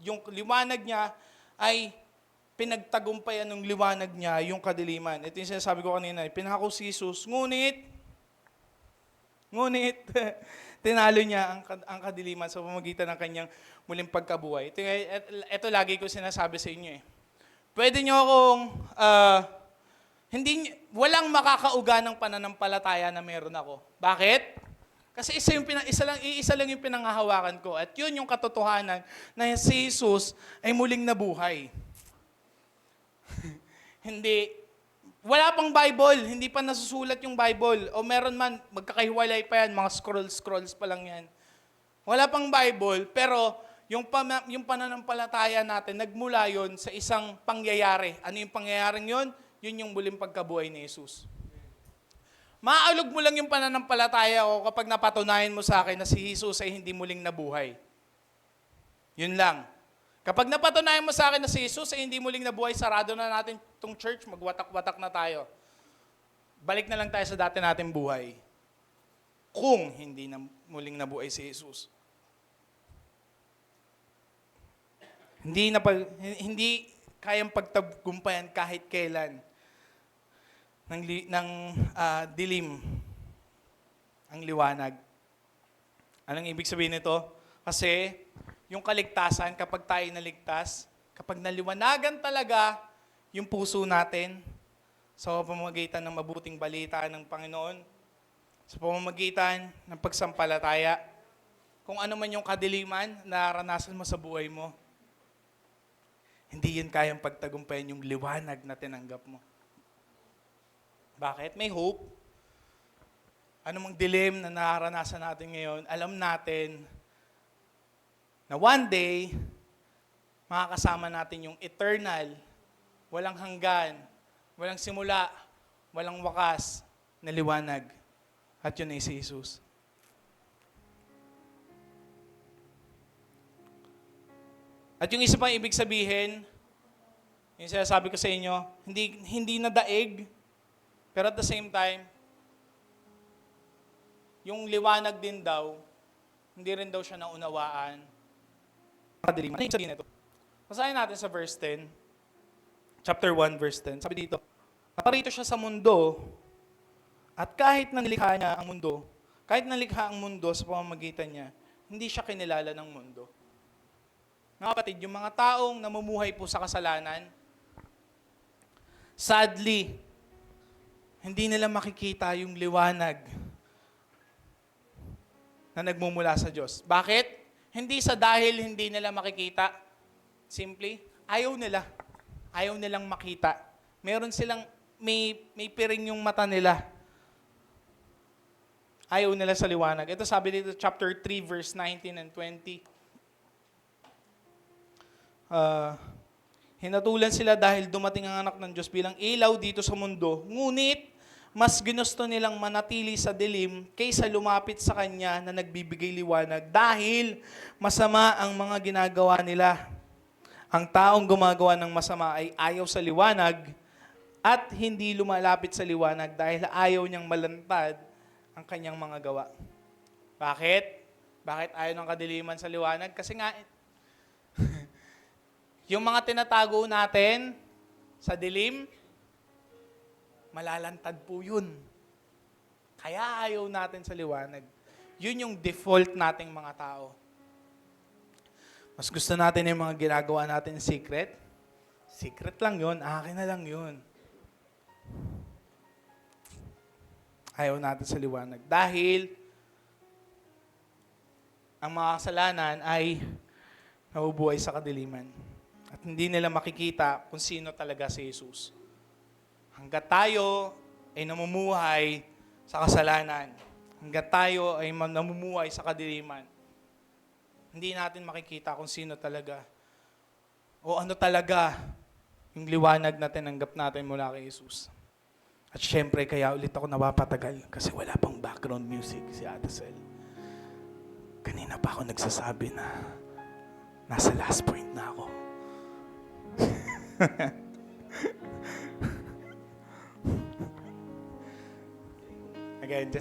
Yung liwanag niya ay pinagtagumpayan ng liwanag niya yung kadiliman. Ito yung sinasabi ko kanina. Pinako si Jesus, ngunit, tinalo niya ang kadiliman sa pamamagitan ng kanyang muling pagkabuhay. Ito lagi ko sinasabi sa inyo eh. Pwede niyo akong, walang makakauga ng pananampalataya na meron ako. Bakit? Kasi isa lang yung pinanghahawakan ko. At yun yung katotohanan na si Jesus ay muling nabuhay. Wala pang Bible, hindi pa nasusulat yung Bible. O meron man, magkakahiwalay pa yan, mga scrolls pa lang yan. Wala pang Bible, pero yung pananampalataya natin, nagmula yon sa isang pangyayari. Ano yung pangyayaring yon? Yun yung muling pagkabuhay ni Jesus. Maaalog mo lang yung pananampalataya ko kapag napatunayan mo sa akin na si Jesus ay hindi muling nabuhay. Yun lang. Kapag napatunayan mo sa akin na si Jesus ay hindi muling nabuhay, sarado na natin itong church, magwatak-watak na tayo. Balik na lang tayo sa dati nating buhay. Kung hindi na muling nabuhay si Jesus. Hindi kayang pagtagumpayan kahit kailan ng dilim ang liwanag. Anong ibig sabihin nito? Kasi yung kaligtasan, kapag tayo naligtas, kapag naliwanagan talaga yung puso natin sa pamamagitan ng mabuting balita ng Panginoon, sa pamamagitan ng pagsampalataya, kung ano man yung kadiliman na naranasan mo sa buhay mo, hindi yun kayang pagtagumpayan yung liwanag na tinanggap mo. Bakit? May hope. Ano mang dilim na naranasan natin ngayon, alam natin na one day, makakasama natin yung eternal, walang hanggan, walang simula, walang wakas na liwanag. At yun ay si Jesus. At yung isa pang ibig sabihin, yung sinasabi ko sa inyo, hindi na daig, pero at the same time, yung liwanag din daw, hindi rin daw siya naunawaan. Ano yung sabihin nito? Basahin natin sa verse 10. Chapter 1, verse 10. Sabi dito, naparito siya sa mundo, at kahit nalikha niya ang mundo, kahit nalikha ang mundo sa pamamagitan niya, hindi siya kinilala ng mundo. Mga kapatid, yung mga taong namumuhay po sa kasalanan, sadly, hindi nila makikita yung liwanag na nagmumula sa Diyos. Bakit? Hindi sa dahil hindi nila makikita. Simply, ayaw nila. Ayaw nilang makita. Meron silang, may piring yung mata nila. Ayaw nila sa liwanag. Ito sabi dito, chapter 3, verse 19 and 20. Hinatulan sila dahil dumating ang anak ng Diyos bilang ilaw dito sa mundo. Ngunit, mas ginusto nilang manatili sa dilim kaysa lumapit sa Kanya na nagbibigay liwanag dahil masama ang mga ginagawa nila. Ang taong gumagawa ng masama ay ayaw sa liwanag at hindi lumalapit sa liwanag dahil ayaw niyang malantad ang kanyang mga gawa. Bakit? Bakit ayaw ng kadiliman sa liwanag? Kasi nga, yung mga tinatago natin sa dilim, malalantad po yun. Kaya ayaw natin sa liwanag. Yun yung default nating mga tao. Mas gusto natin yung mga ginagawa natin secret. Secret lang yun, akin na lang yun. Ayaw natin sa liwanag. Dahil ang mga kasalanan ay nabubuhay sa kadiliman. At hindi nila makikita kung sino talaga si Jesus. Hanggat tayo ay namumuhay sa kasalanan, hanggat tayo ay namumuhay sa kadiliman, hindi natin makikita kung sino talaga o ano talaga yung liwanag na tinanggap natin mula kay Jesus. At syempre, kaya ulit ako napapatagal kasi wala pang background music si Ate Sel. Kanina pa ako nagsasabi na nasa last point na ako. Again,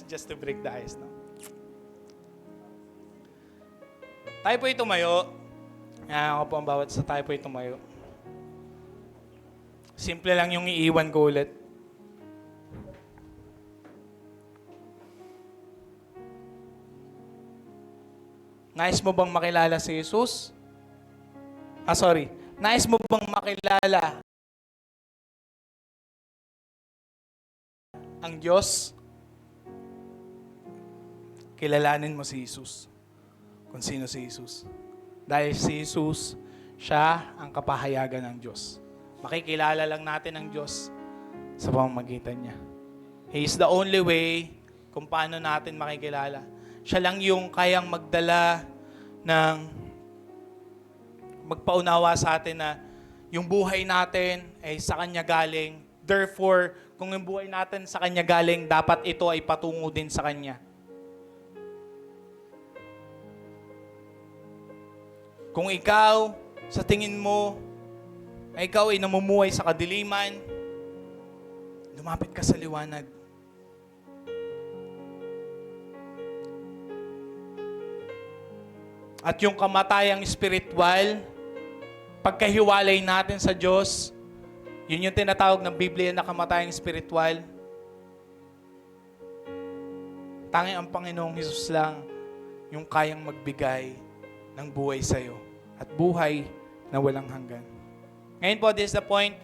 just to break the ice, no? Tayo po'y tumayo. Ako po ang bawat sa tayo po'y tumayo. Simple lang yung iiwan ko ulit. Nais mo bang makilala si Jesus? Nais mo bang makilala ang Diyos? Kilalanin mo si Jesus. Kung sino si Jesus. Dahil si Jesus, siya ang kapahayagan ng Diyos. Makikilala lang natin ang Diyos sa pamamagitan niya. He is the only way kung paano natin makikilala. Siya lang yung kayang magdala ng magpaunawa sa atin na yung buhay natin ay sa Kanya galing. Therefore, kung yung buhay natin sa Kanya galing, dapat ito ay patungo din sa Kanya. Kung ikaw, sa tingin mo, ay ikaw ay namumuhay sa kadiliman, lumapit ka sa liwanag. At yung kamatayang spiritual, pagkahiwalay natin sa Diyos, yun yung tinatawag ng Biblia na kamatayang spiritual. Tanging ang Panginoong Hesus lang yung kayang magbigay ng buhay sa'yo. At buhay na walang hanggan. Ngayon po, this is the point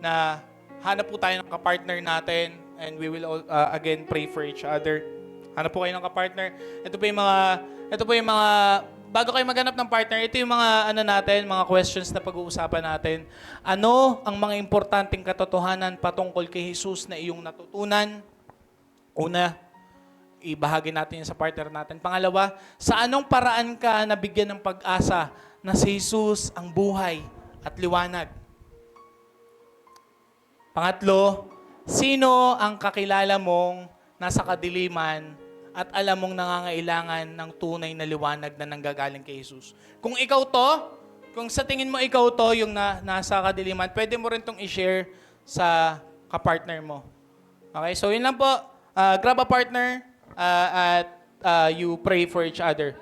na hanap po tayo ng kapartner natin and we will again pray for each other. Hanap po kayo ng kapartner. Ito po yung mga bago kayo maghanap ng partner, ito yung mga mga questions na pag-uusapan natin. Ano ang mga importanteng katotohanan patungkol kay Jesus na iyong natutunan? Una, ibahagi natin sa partner natin. Pangalawa, sa anong paraan ka nabigyan ng pag-asa na si Jesus ang buhay at liwanag? Pangatlo, sino ang kakilala mong nasa kadiliman at alam mong nangangailangan ng tunay na liwanag na nanggagaling kay Jesus? Kung ikaw to, kung sa tingin mo ikaw to, yung nasa kadiliman, pwede mo rin tong i-share sa kapartner mo. Okay, so yun lang po. Grab a partner at you pray for each other.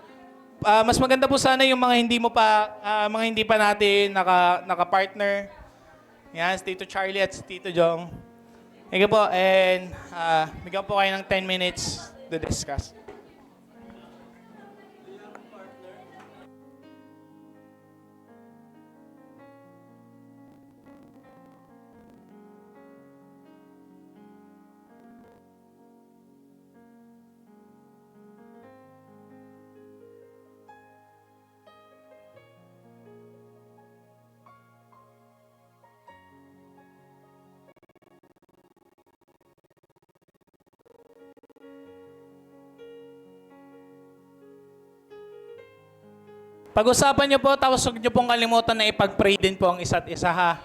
Mas maganda po sana yung mga hindi pa natin naka-partner. Yan, si Tito Charlie at si Tito Jong. Sige po, and bigyan po kayo ng 10 minutes to discuss. Pag-usapan niyo po, tapos huwag niyo pong kalimutan na ipag-pray din po ang isa't isa, ha?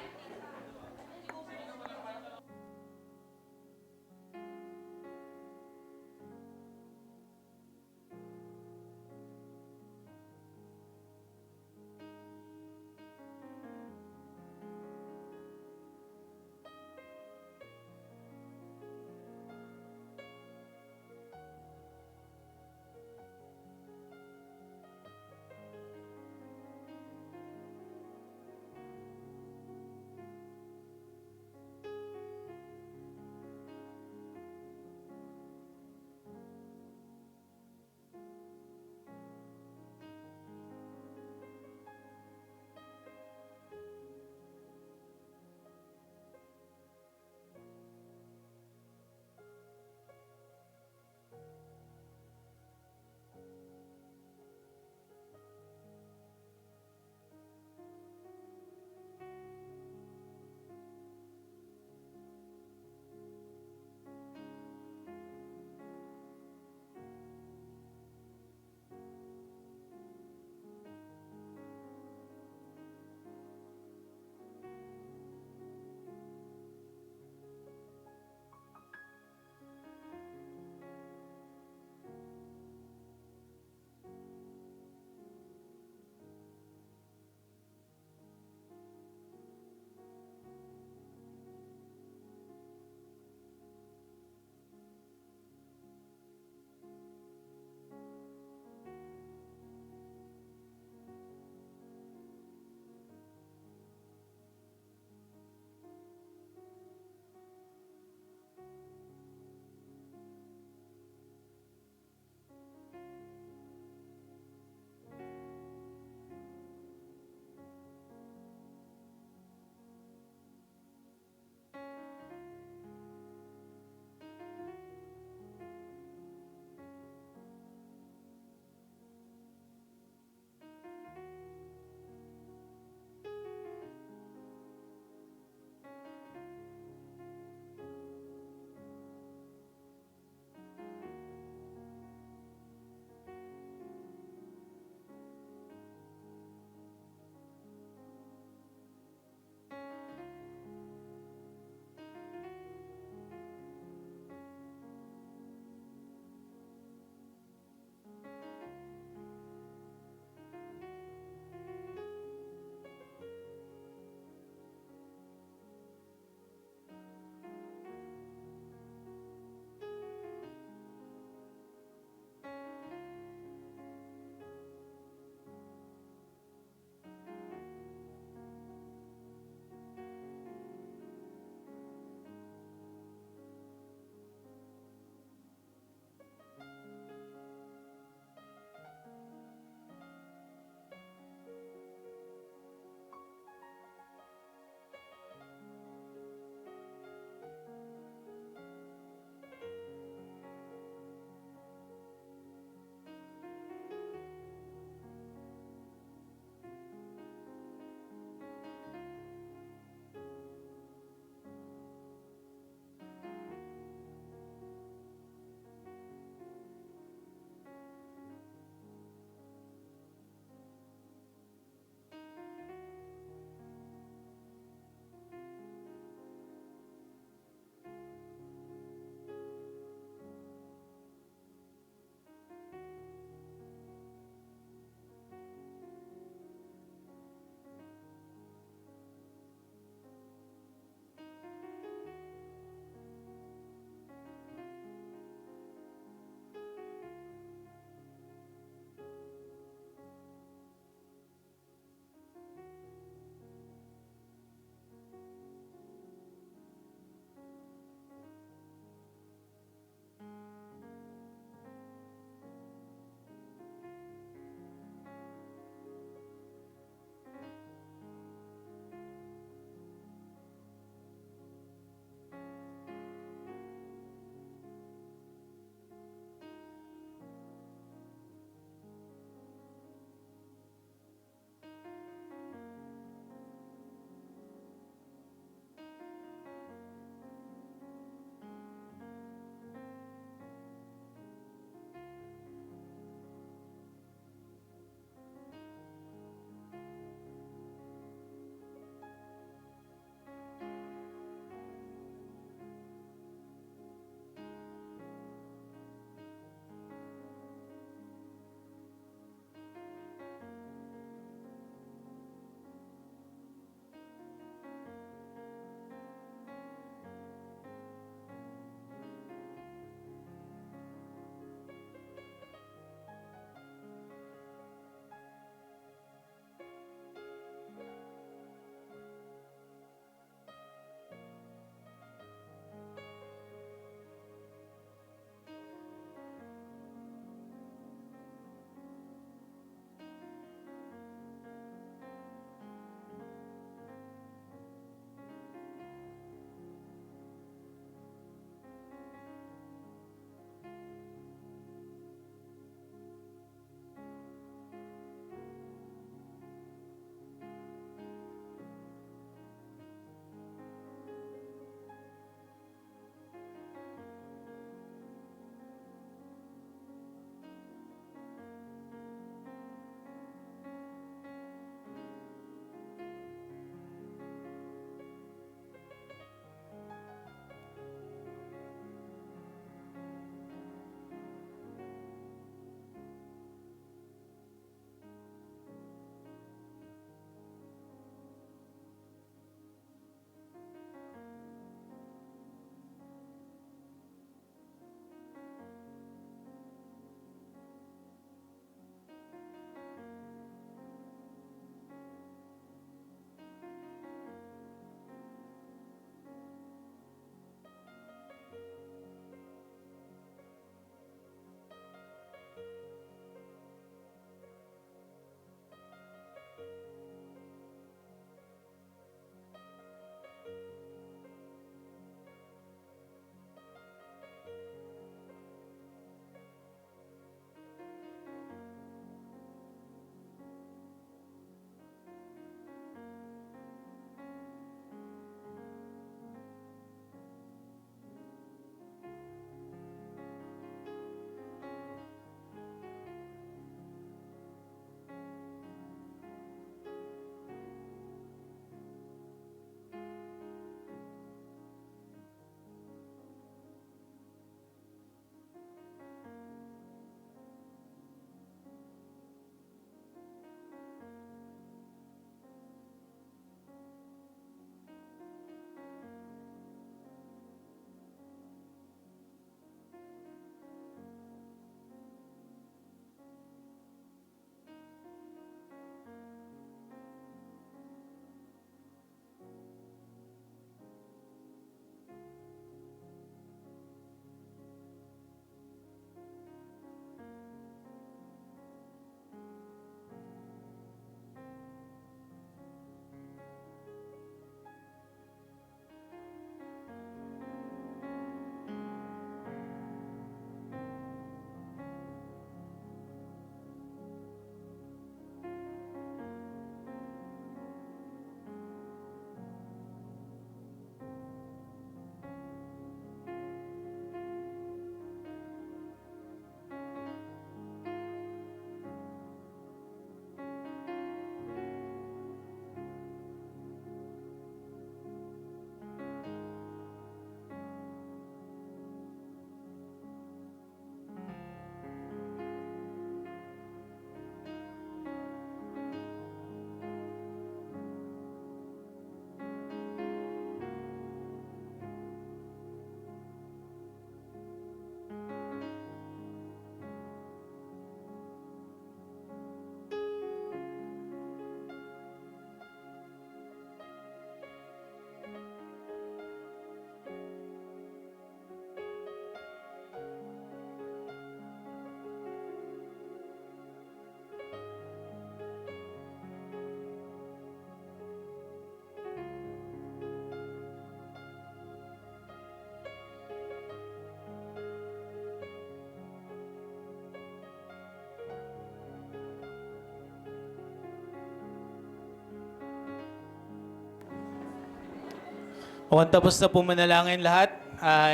Kung tapos na po manalangin lahat,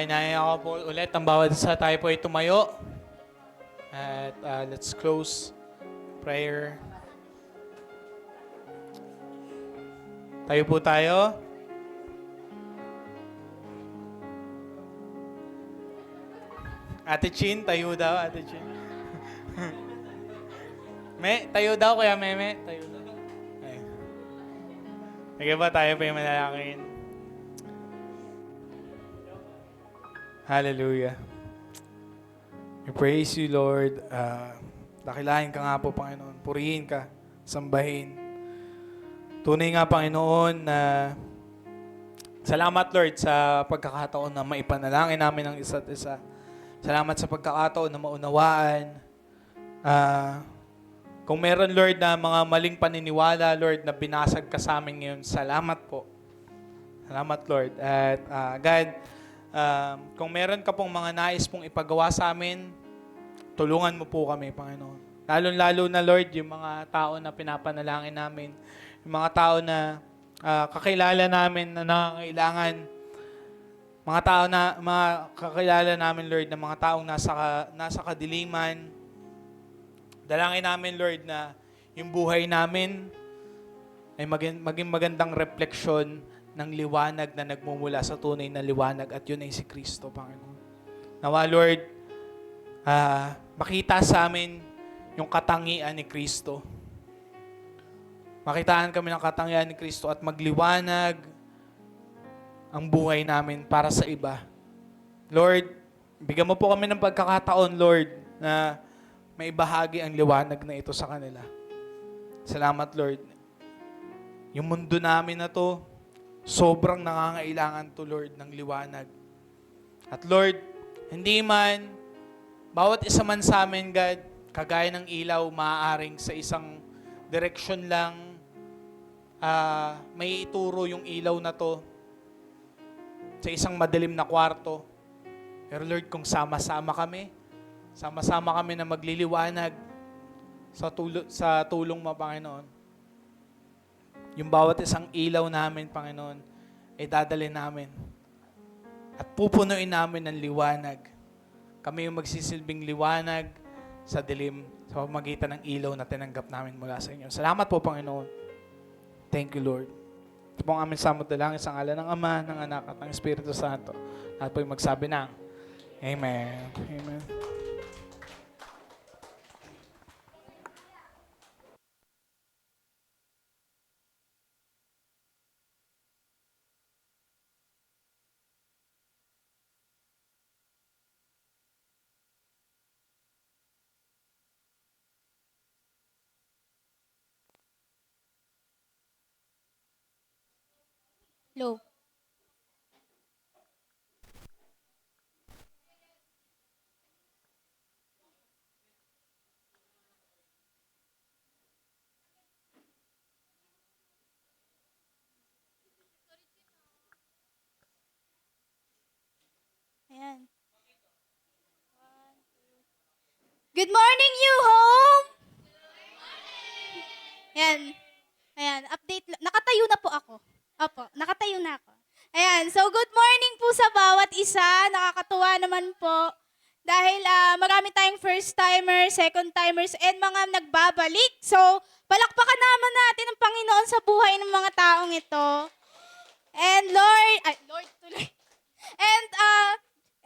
inaya ko po ulit ang bawat isa tayo po ay tumayo. At let's close prayer. Tayo po tayo. Ate Chin, tayo daw, Ate Chin. Tayo daw, Kuya Meme. Tayo daw. Ay. Sige ba, tayo pa yung manalangin. Hallelujah. We praise you, Lord. Dakilahin ka nga po, Panginoon. Purihin ka, sambahin. Tunay nga, Panginoon, na salamat, Lord, sa pagkakataon na maipanalangin namin ang isa't isa. Salamat sa pagkakataon na maunawaan. Kung meron, Lord, na mga maling paniniwala, Lord, na binasag ka sa amin ngayon, salamat po. Salamat, Lord. At God, kung meron ka pong mga nais pong ipagawa sa amin, tulungan mo po kami, Panginoon. Lalo-lalo na, Lord, yung mga tao na pinapanalangin namin, yung mga tao na kakilala namin na nangangailangan, mga kakilala namin, Lord, na mga taong nasa kadiliman. Dalangin namin, Lord, na yung buhay namin ay maging magandang refleksyon ng liwanag na nagmumula sa tunay na liwanag at yun ay si Kristo, Panginoon. Nawa, Lord, makita sa amin yung katangian ni Kristo. Makitaan kami ng katangian ni Kristo at magliwanag ang buhay namin para sa iba. Lord, bigyan mo po kami ng pagkakataon, Lord, na may bahagi ang liwanag na ito sa kanila. Salamat, Lord. Yung mundo namin na to, sobrang nangangailangan to, Lord, ng liwanag. At Lord, hindi man, bawat isa man sa amin, God, kagaya ng ilaw, maaaring sa isang direksyon lang, may ituro yung ilaw na to sa isang madilim na kwarto. Pero Lord, kung sama-sama kami na magliliwanag sa tulong mo, Panginoon, yung bawat isang ilaw namin, Panginoon, ay dadalhin namin at pupunuin namin ng liwanag. Kami yung magsisilbing liwanag sa dilim sa pamamagitan ng ilaw na tinanggap namin mula sa inyo. Salamat po, Panginoon. Thank you, Lord. Ito po ang aming samot dalangin sa ngalan ng Ama, ng Anak, at ng Espiritu Santo. At po yung magsabi ng Amen. Amen. Low. Ayan. Good morning, you home! Ayan. Ayan, update. Nakatayo na po ako. Opo, nakatayo na ako. Ayan, so good morning po sa bawat isa. Nakakatuwa naman po. Dahil marami tayong first-timers, second-timers, and mga nagbabalik. So, palakpakan naman natin ang Panginoon sa buhay ng mga taong ito. And Lord tuloy. And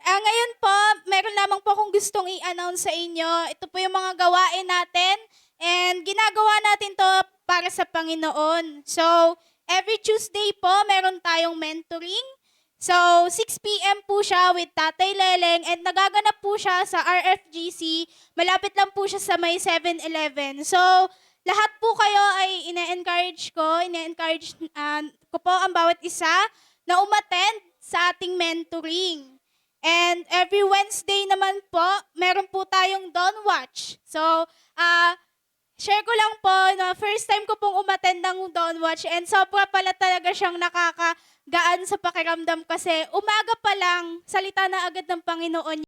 ngayon po, meron lamang po akong gustong i-announce sa inyo. Ito po yung mga gawain natin. And ginagawa natin to para sa Panginoon. So, every Tuesday po, meron tayong mentoring. So, 6 p.m. po siya with Tatay Leleng and nagaganap po siya sa RFGC. Malapit lang po siya sa may 7-Eleven. So, lahat po kayo ay ine-encourage ko po ang bawat isa na umattend sa ating mentoring. And every Wednesday naman po, meron po tayong Dawn Watch. So, share ko lang po na first time ko pong umattend ng Dawn Watch and sobra pala talaga siyang nakakagaan sa pakiramdam kasi umaga pa lang, salita na agad ng Panginoon